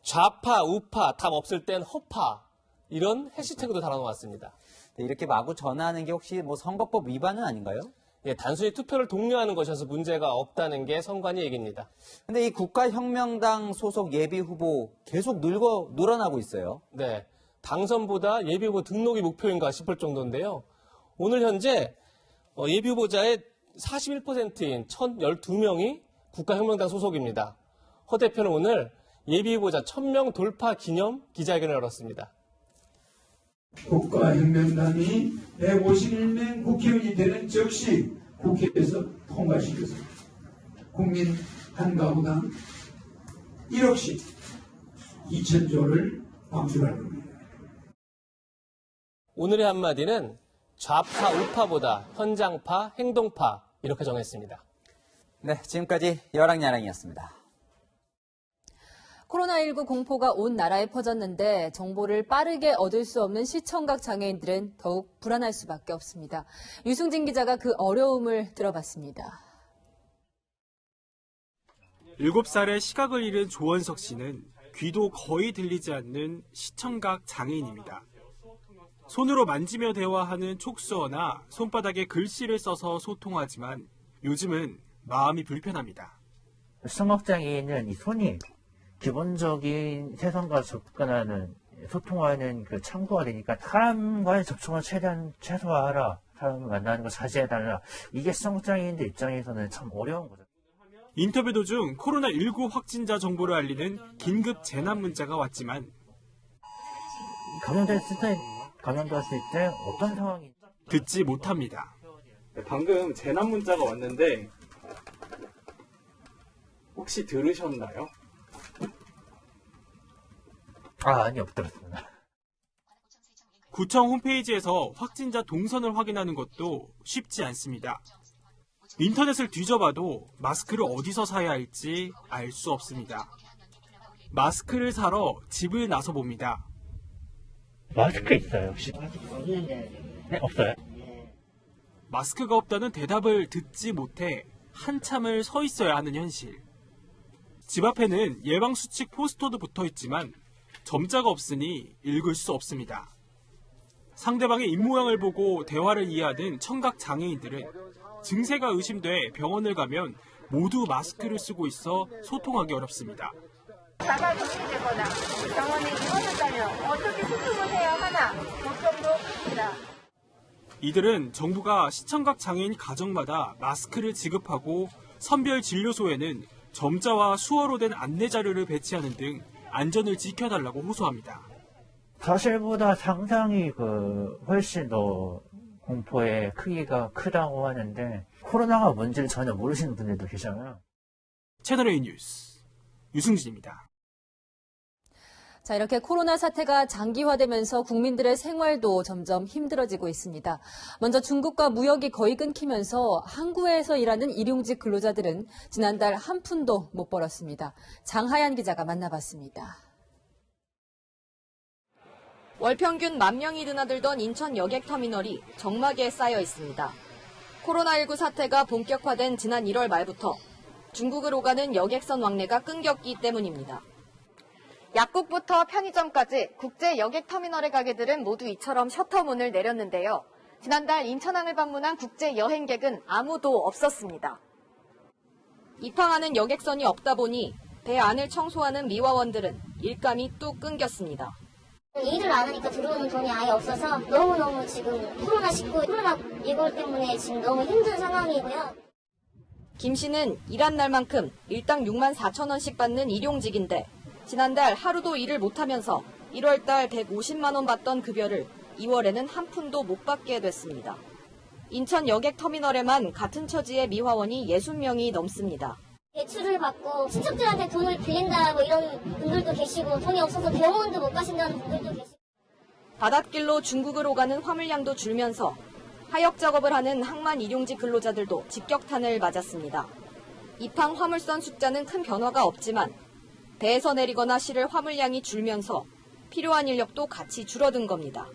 좌파, 우파, 답 없을 땐 허파 이런 해시태그도 달아놓았습니다. 이렇게 마구 전화하는 게 혹시 뭐 선거법 위반은 아닌가요? 예, 단순히 투표를 독려하는 것이어서 문제가 없다는 게 선관위 얘기입니다. 근데 이 국가혁명당 소속 예비후보 계속 늘어나고 있어요. 네, 당선보다 예비후보 등록이 목표인가 싶을 정도인데요. 오늘 현재 예비후보자의 41%인 1,012명이 국가혁명당 소속입니다. 허 대표는 오늘 예비후보자 1,000명 돌파 기념 기자회견을 열었습니다. 국가혁명당이 151명 국회의원이 되는 즉시 국회에서 통과시켰습니다. 국민 한 가구당 1억씩 2,000조를 방출할 겁니다. 오늘의 한마디는 좌파, 우파보다 현장파, 행동파 이렇게 정했습니다. 네, 지금까지 여랑야랑이었습니다. 코로나19 공포가 온 나라에 퍼졌는데 정보를 빠르게 얻을 수 없는 시청각 장애인들은 더욱 불안할 수밖에 없습니다. 유승진 기자가 그 어려움을 들어봤습니다. 7살의 시각을 잃은 조원석 씨는 귀도 거의 들리지 않는 시청각 장애인입니다. 손으로 만지며 대화하는 촉수어나 손바닥에 글씨를 써서 소통하지만 요즘은 마음이 불편합니다. 시청각장애인은 이 손이 기본적인 세상과 접근하는, 소통하는 그 창구가 되니까 사람과의 접촉을 최대한 최소화하라. 사람을 만나는 걸 자제해달라. 이게 시청각장애인들 입장에서는 참 어려운 거죠. 인터뷰 도중 코로나19 확진자 정보를 알리는 긴급 재난 문자가 왔지만 감염됐을 때 어떤 상황이 듣지 못합니다. 방금 재난 문자가 왔는데 혹시 들으셨나요? 아니요, 못 들었습니다. 구청 홈페이지에서 확진자 동선을 확인하는 것도 쉽지 않습니다. 인터넷을 뒤져봐도 마스크를 어디서 사야 할지 알 수 없습니다. 마스크를 사러 집을 나서 봅니다. 마스크 있어요, 혹시? 네, 없어요. 마스크가 없다는 대답을 듣지 못해 한참을 서 있어야 하는 현실. 집 앞에는 예방수칙 포스터도 붙어 있지만 점자가 없으니 읽을 수 없습니다. 상대방의 입모양을 보고 대화를 이해하는 청각 장애인들은 증세가 의심돼 병원을 가면 모두 마스크를 쓰고 있어 소통하기 어렵습니다. 자가 격리되거나 병원에 입원했다면 어떻게 소통을 해야 하나 걱정도 큽니다. 이들은 정부가 시청각 장애인 가정마다 마스크를 지급하고 선별 진료소에는 점자와 수어로 된 안내 자료를 배치하는 등 안전을 지켜달라고 호소합니다. 사실보다 상당히 훨씬 더 공포의 크기가 크다고 하는데 코로나가 뭔지를 전혀 모르시는 분들도 계잖아요. 채널A 뉴스 유승진입니다. 자, 이렇게 코로나 사태가 장기화되면서 국민들의 생활도 점점 힘들어지고 있습니다. 먼저 중국과 무역이 거의 끊기면서 항구에서 일하는 일용직 근로자들은 지난달 한 푼도 못 벌었습니다. 장하얀 기자가 만나봤습니다. 월 평균 10,000명이 드나들던 인천 여객터미널이 적막에 쌓여 있습니다. 코로나19 사태가 본격화된 지난 1월 말부터 중국으로 가는 여객선 왕래가 끊겼기 때문입니다. 약국부터 편의점까지 국제 여객터미널의 가게들은 모두 이처럼 셔터문을 내렸는데요. 지난달 인천항을 방문한 국제 여행객은 아무도 없었습니다. 입항하는 여객선이 없다 보니 배 안을 청소하는 미화원들은 일감이 뚝 끊겼습니다. 일을 안 하니까 들어오는 돈이 아예 없어서 너무너무 지금 코로나19, 코로나19 때문에 지금 너무 힘든 상황이고요. 김 씨는 일한 날만큼 일당 64,000원씩 받는 일용직인데 지난달 하루도 일을 못하면서 1월달 150만 원 받던 급여를 2월에는 한 푼도 못 받게 됐습니다. 인천 여객터미널에만 같은 처지의 미화원이 60명이 넘습니다. 대출을 받고 친척들한테 돈을 빌린다 뭐 이런 분들도 계시고 돈이 없어서 병원도 못 가신다는 분들도 계시고. 바닷길로 중국으로 가는 화물량도 줄면서 하역 작업을 하는 항만 일용직 근로자들도 직격탄을 맞았습니다. 입항 화물선 숫자는 큰 변화가 없지만 배에서 내리거나 실을 화물량이 줄면서 필요한 인력도 같이 줄어든 겁니다.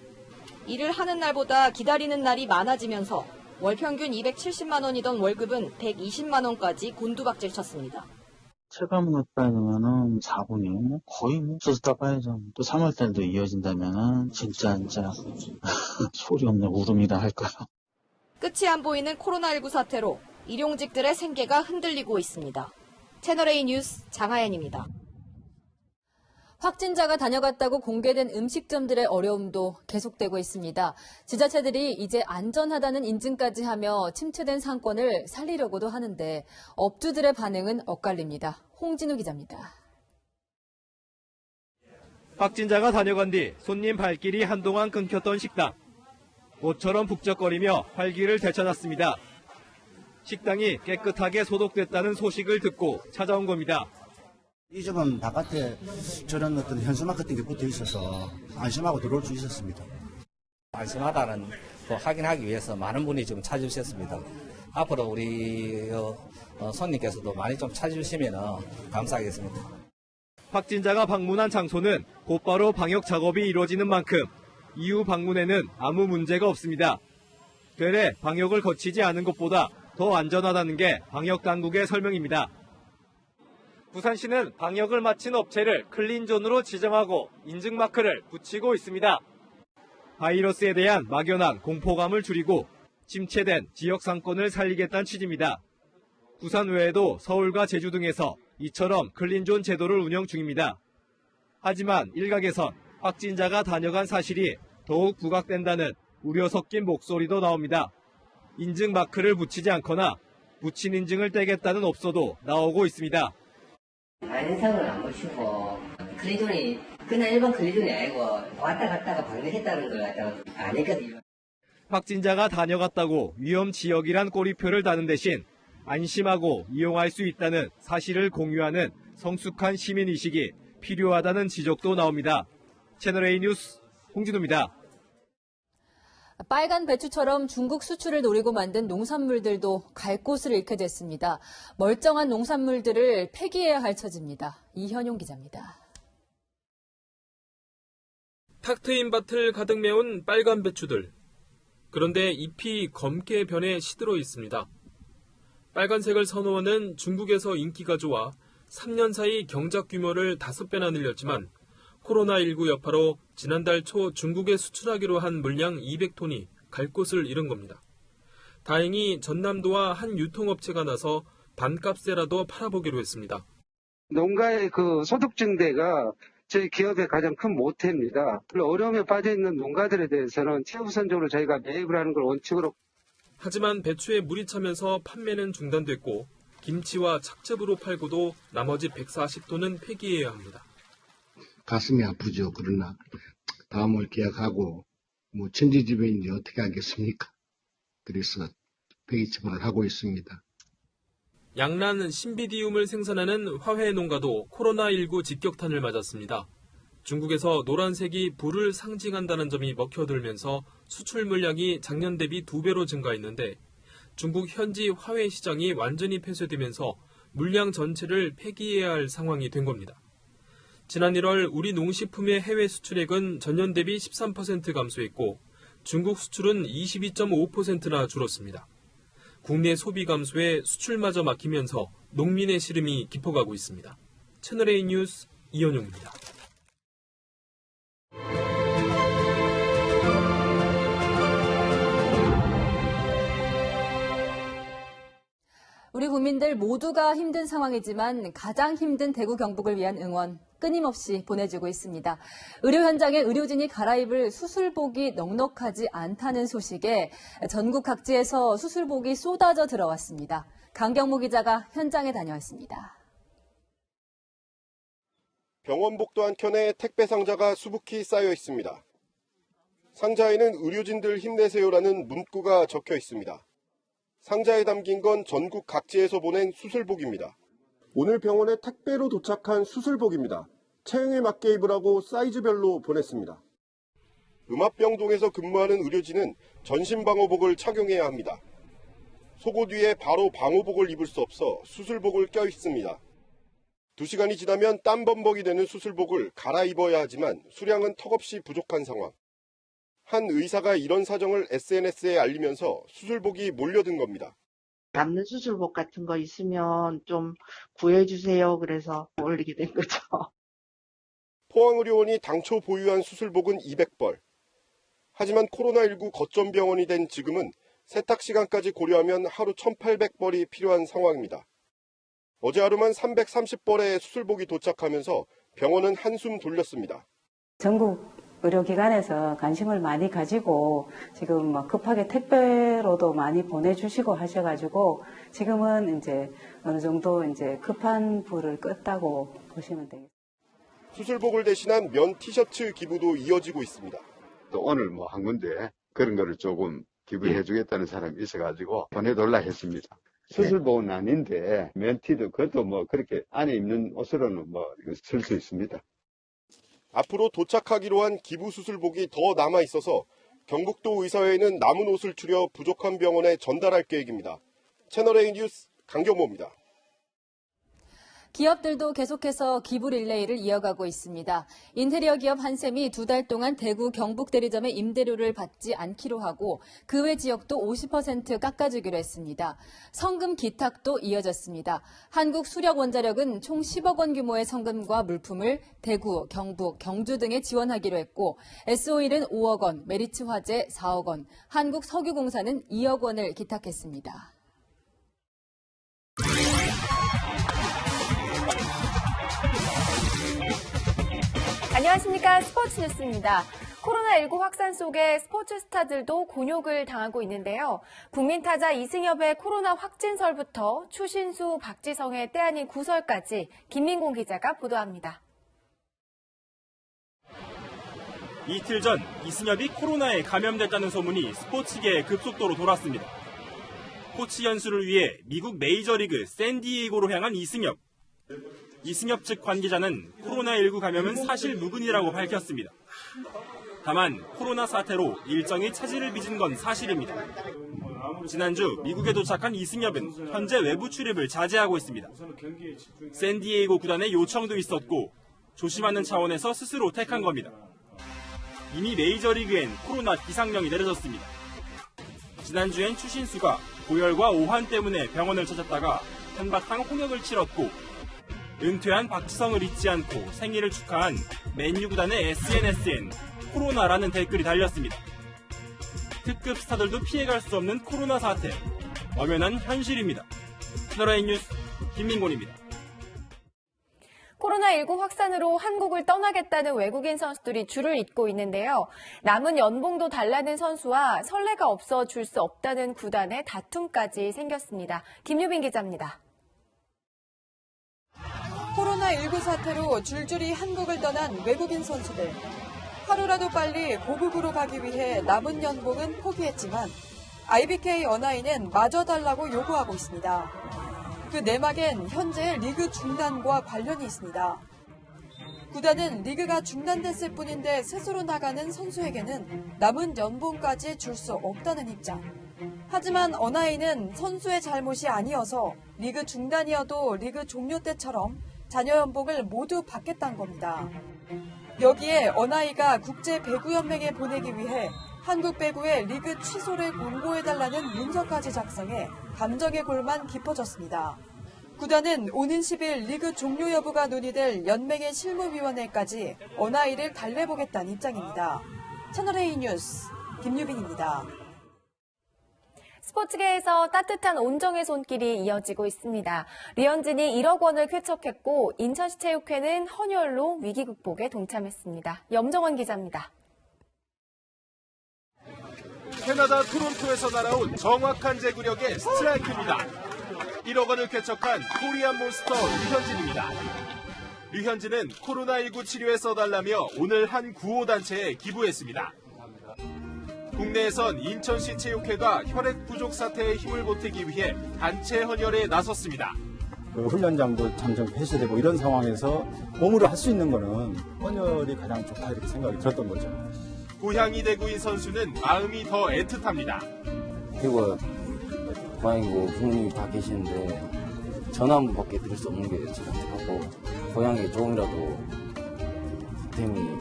일을 하는 날보다 기다리는 날이 많아지면서 월 평균 270만 원이던 월급은 120만 원까지 곤두박질 쳤습니다. 체감급하면은 4분이 거의 쓰다 봐야죠. 또 3월 달도 이어진다면은 진짜 소리 없는 울음이라 할까요? 끝이 안 보이는 코로나19 사태로 일용직들의 생계가 흔들리고 있습니다. 채널A 뉴스 장하연입니다. 확진자가 다녀갔다고 공개된 음식점들의 어려움도 계속되고 있습니다. 지자체들이 이제 안전하다는 인증까지 하며 침체된 상권을 살리려고도 하는데 업주들의 반응은 엇갈립니다. 홍진우 기자입니다. 확진자가 다녀간 뒤 손님 발길이 한동안 끊겼던 식당. 모처럼 북적거리며 활기를 되찾았습니다. 식당이 깨끗하게 소독됐다는 소식을 듣고 찾아온 겁니다. 이 집은 바깥에 저런 어떤 현수막 같은 게 붙어 있어서 안심하고 들어올 수 있었습니다. 안심하다는 거 확인하기 위해서 많은 분이 지금 찾아주셨습니다. 앞으로 우리 손님께서도 많이 좀 찾아주시면 감사하겠습니다. 확진자가 방문한 장소는 곧바로 방역 작업이 이루어지는 만큼 이후 방문에는 아무 문제가 없습니다. 되레 방역을 거치지 않은 것보다 더 안전하다는 게 방역 당국의 설명입니다. 부산시는 방역을 마친 업체를 클린존으로 지정하고 인증마크를 붙이고 있습니다. 바이러스에 대한 막연한 공포감을 줄이고 침체된 지역 상권을 살리겠다는 취지입니다. 부산 외에도 서울과 제주 등에서 이처럼 클린존 제도를 운영 중입니다. 하지만 일각에선 확진자가 다녀간 사실이 더욱 부각된다는 우려 섞인 목소리도 나옵니다. 인증마크를 붙이지 않거나 붙인 인증을 떼겠다는 업소도 나오고 있습니다. 안상을 안 보시고 클린존이 그냥 일반 클린존이 아니고 왔다 갔다가 방문했다는 걸 갖다가 안 했거든요. 확진자가 다녀갔다고 위험 지역이란 꼬리표를 다는 대신 안심하고 이용할 수 있다는 사실을 공유하는 성숙한 시민의식이 필요하다는 지적도 나옵니다. 채널A 뉴스 홍진우입니다. 빨간 배추처럼 중국 수출을 노리고 만든 농산물들도 갈 곳을 잃게 됐습니다. 멀쩡한 농산물들을 폐기해야 할 처지입니다. 이현용 기자입니다. 탁 트인 밭을 가득 메운 빨간 배추들. 그런데 잎이 검게 변해 시들어 있습니다. 빨간색을 선호하는 중국에서 인기가 좋아 3년 사이 경작 규모를 5배나 늘렸지만 코로나19 여파로 지난달 초 중국에 수출하기로 한 물량 200톤이 갈 곳을 잃은 겁니다. 다행히 전남도와 한 유통업체가 나서 반값에라도 팔아보기로 했습니다. 농가의 소득 증대가 저희 기업의 가장 큰 모태입니다. 어려움에 빠져있는 농가들에 대해서는 최우선적으로 저희가 매입을 하는 걸 원칙으로. 하지만 배추에 물이 차면서 판매는 중단됐고 김치와 착즙으로 팔고도 나머지 140톤은 폐기해야 합니다. 가슴이 아프죠. 그러나 다음을 계약하고 천지지변인지 어떻게 하겠습니까? 그래서 폐기 처분을 하고 있습니다. 양란 신비디움을 생산하는 화훼 농가도 코로나19 직격탄을 맞았습니다. 중국에서 노란색이 불을 상징한다는 점이 먹혀들면서 수출 물량이 작년 대비 2배로 증가했는데 중국 현지 화훼 시장이 완전히 폐쇄되면서 물량 전체를 폐기해야 할 상황이 된 겁니다. 지난 1월 우리 농식품의 해외 수출액은 전년 대비 13% 감소했고 중국 수출은 22.5%나 줄었습니다. 국내 소비 감소에 수출마저 막히면서 농민의 시름이 깊어가고 있습니다. 채널A 뉴스 이현용입니다. 우리 국민들 모두가 힘든 상황이지만 가장 힘든 대구 경북을 위한 응원 끊임없이 보내주고 있습니다. 의료 현장에 의료진이 갈아입을 수술복이 넉넉하지 않다는 소식에 전국 각지에서 수술복이 쏟아져 들어왔습니다. 강경무 기자가 현장에 다녀왔습니다. 병원복도 한 켠에 택배 상자가 수북히 쌓여 있습니다. 상자에는 의료진들 힘내세요라는 문구가 적혀 있습니다. 상자에 담긴 건 전국 각지에서 보낸 수술복입니다. 오늘 병원에 택배로 도착한 수술복입니다. 체형에 맞게 입으라고 사이즈별로 보냈습니다. 음압병동에서 근무하는 의료진은 전신방호복을 착용해야 합니다. 속옷 위에 바로 방호복을 입을 수 없어 수술복을 껴입습니다. 2시간이 지나면 땀범벅이 되는 수술복을 갈아입어야 하지만 수량은 턱없이 부족한 상황. 한 의사가 이런 사정을 SNS에 알리면서 수술복이 몰려든 겁니다. 남는 수술복 같은 거 있으면 좀 구해주세요. 그래서 올리게 된 거죠. 포항의료원이 당초 보유한 수술복은 200벌. 하지만 코로나19 거점 병원이 된 지금은 세탁 시간까지 고려하면 하루 1,800벌이 필요한 상황입니다. 어제 하루만 330벌의 수술복이 도착하면서 병원은 한숨 돌렸습니다. 전국 의료기관에서 관심을 많이 가지고 지금 급하게 택배로도 많이 보내주시고 하셔가지고 지금은 이제 어느 정도 이제 급한 불을 껐다고 보시면 되겠습니다. 수술복을 대신한 면 티셔츠 기부도 이어지고 있습니다. 또 오늘 한 군데 그런 거를 조금 기부해 주겠다는 사람이 있어가지고 보내달라 했습니다. 수술복은 아닌데 면티도 그것도 그렇게 안에 입는 옷으로는 쓸 수 있습니다. 앞으로 도착하기로 한 기부 수술복이 더 남아 있어서 경북도 의사회는 남은 옷을 추려 부족한 병원에 전달할 계획입니다. 채널A 뉴스 강경모입니다. 기업들도 계속해서 기부 릴레이를 이어가고 있습니다. 인테리어 기업 한샘이 2달 동안 대구 경북 대리점의 임대료를 받지 않기로 하고 그 외 지역도 50% 깎아주기로 했습니다. 성금 기탁도 이어졌습니다. 한국수력원자력은 총 10억 원 규모의 성금과 물품을 대구, 경북, 경주 등에 지원하기로 했고 SO일은 5억 원, 메리츠화재 4억 원, 한국석유공사는 2억 원을 기탁했습니다. 안녕하십니까. 스포츠 뉴스입니다. 코로나19 확산 속에 스포츠 스타들도 곤욕을 당하고 있는데요. 국민타자 이승엽의 코로나 확진설부터 추신수, 박지성의 때 아닌 구설까지 김민곤 기자가 보도합니다. 이틀 전 이승엽이 코로나에 감염됐다는 소문이 스포츠계에 급속도로 돌았습니다. 코치 연수를 위해 미국 메이저리그 샌디에이고로 향한 이승엽. 이승엽 측 관계자는 코로나19 감염은 사실 무근이라고 밝혔습니다. 다만 코로나 사태로 일정이 차질을 빚은 건 사실입니다. 지난주 미국에 도착한 이승엽은 현재 외부 출입을 자제하고 있습니다. 샌디에이고 구단의 요청도 있었고 조심하는 차원에서 스스로 택한 겁니다. 이미 메이저리그엔 코로나 비상령이 내려졌습니다. 지난주엔 추신수가 고열과 오한 때문에 병원을 찾았다가 한바탕 홍역을 치렀고 은퇴한 박지성을 잊지 않고 생일을 축하한 맨유 구단의 SNS엔 코로나라는 댓글이 달렸습니다. 특급 스타들도 피해갈 수 없는 코로나 사태, 엄연한 현실입니다. 채널A 뉴스 김민곤입니다. 코로나19 확산으로 한국을 떠나겠다는 외국인 선수들이 줄을 잇고 있는데요. 남은 연봉도 달라는 선수와 선례가 없어 줄 수 없다는 구단의 다툼까지 생겼습니다. 김유빈 기자입니다. 코로나19 사태로 줄줄이 한국을 떠난 외국인 선수들. 하루라도 빨리 고국으로 가기 위해 남은 연봉은 포기했지만 IBK 어나이는 마저 달라고 요구하고 있습니다. 그 내막엔 현재 리그 중단과 관련이 있습니다. 구단은 리그가 중단됐을 뿐인데 스스로 나가는 선수에게는 남은 연봉까지 줄 수 없다는 입장. 하지만 어나이는 선수의 잘못이 아니어서 리그 중단이어도 리그 종료 때처럼 자녀 연봉을 모두 받겠다는 겁니다. 여기에 어나이가 국제배구연맹에 보내기 위해 한국 배구의 리그 취소를 공고해달라는 문서까지 작성해 감정의 골만 깊어졌습니다. 구단은 오는 10일 리그 종료 여부가 논의될 연맹의 실무위원회까지 어나이를 달래보겠다는 입장입니다. 채널A 뉴스 김유빈입니다. 스포츠계에서 따뜻한 온정의 손길이 이어지고 있습니다. 류현진이 1억 원을 쾌척했고 인천시 체육회는 헌혈로 위기 극복에 동참했습니다. 염정원 기자입니다. 캐나다 토론토에서 날아온 정확한 제구력의 스트라이크입니다. 1억 원을 쾌척한 코리안 몬스터 류현진입니다. 류현진은 코로나19 치료에 써달라며 오늘 한 구호단체에 기부했습니다. 국내에선 인천시 체육회가 혈액 부족 사태에 힘을 보태기 위해 단체 헌혈에 나섰습니다. 훈련장도 잠정 폐쇄되고 이런 상황에서 몸으로 할 수 있는 거는 헌혈이 가장 좋다 이렇게 생각이 들었던 거죠. 고향이 대구인 선수는 마음이 더 애틋합니다. 대구가 고향이고 부모님이 다 계시는데 전화 한 번밖에 드릴 수 없는 게 제가 안타깝고 고향에 조금이라도 댐이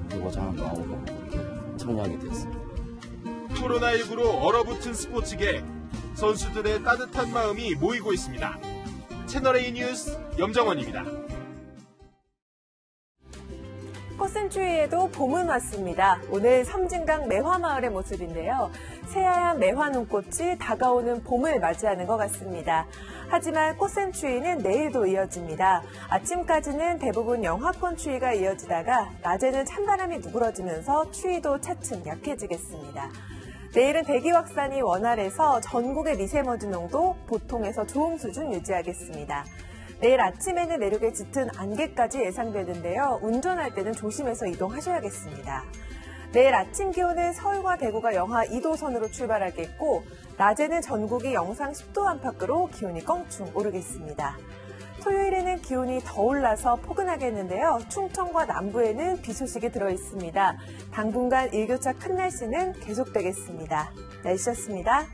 되고자 하는 마음으로 참여하게 되었습니다. 코로나19로 얼어붙은 스포츠계, 선수들의 따뜻한 마음이 모이고 있습니다. 채널A 뉴스 염정원입니다. 꽃샘추위에도 봄은 왔습니다. 오늘 섬진강 매화마을의 모습인데요. 새하얀 매화 눈꽃이 다가오는 봄을 맞이하는 것 같습니다. 하지만 꽃샘추위는 내일도 이어집니다. 아침까지는 대부분 영하권 추위가 이어지다가 낮에는 찬바람이 누그러지면서 추위도 차츰 약해지겠습니다. 내일은 대기 확산이 원활해서 전국의 미세먼지 농도 보통에서 좋음 수준 유지하겠습니다. 내일 아침에는 내륙에 짙은 안개까지 예상되는데요. 운전할 때는 조심해서 이동하셔야겠습니다. 내일 아침 기온은 서울과 대구가 영하 2도 선으로 출발하겠고 낮에는 전국이 영상 10도 안팎으로 기온이 껑충 오르겠습니다. 토요일에는 기온이 더 올라서 포근하겠는데요. 충청과 남부에는 비 소식이 들어있습니다. 당분간 일교차 큰 날씨는 계속되겠습니다. 날씨였습니다.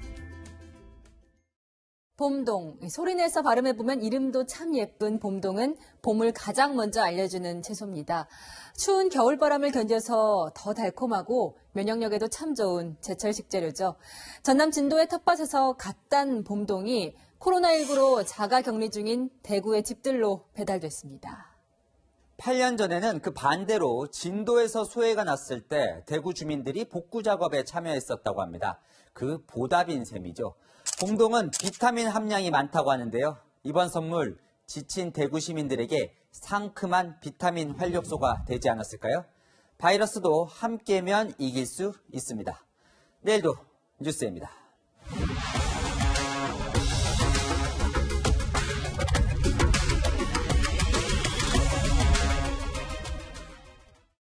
봄동, 소리내서 발음해보면 이름도 참 예쁜 봄동은 봄을 가장 먼저 알려주는 채소입니다. 추운 겨울바람을 견뎌서 더 달콤하고 면역력에도 참 좋은 제철 식재료죠. 전남 진도의 텃밭에서 갓 딴 봄동이 코로나19로 자가 격리 중인 대구의 집들로 배달됐습니다. 8년 전에는 그 반대로 진도에서 소해가 났을 때 대구 주민들이 복구 작업에 참여했었다고 합니다. 그 보답인 셈이죠. 봄동은 비타민 함량이 많다고 하는데요. 이번 선물 지친 대구 시민들에게 상큼한 비타민 활력소가 되지 않았을까요? 바이러스도 함께면 이길 수 있습니다. 내일도 뉴스입니다.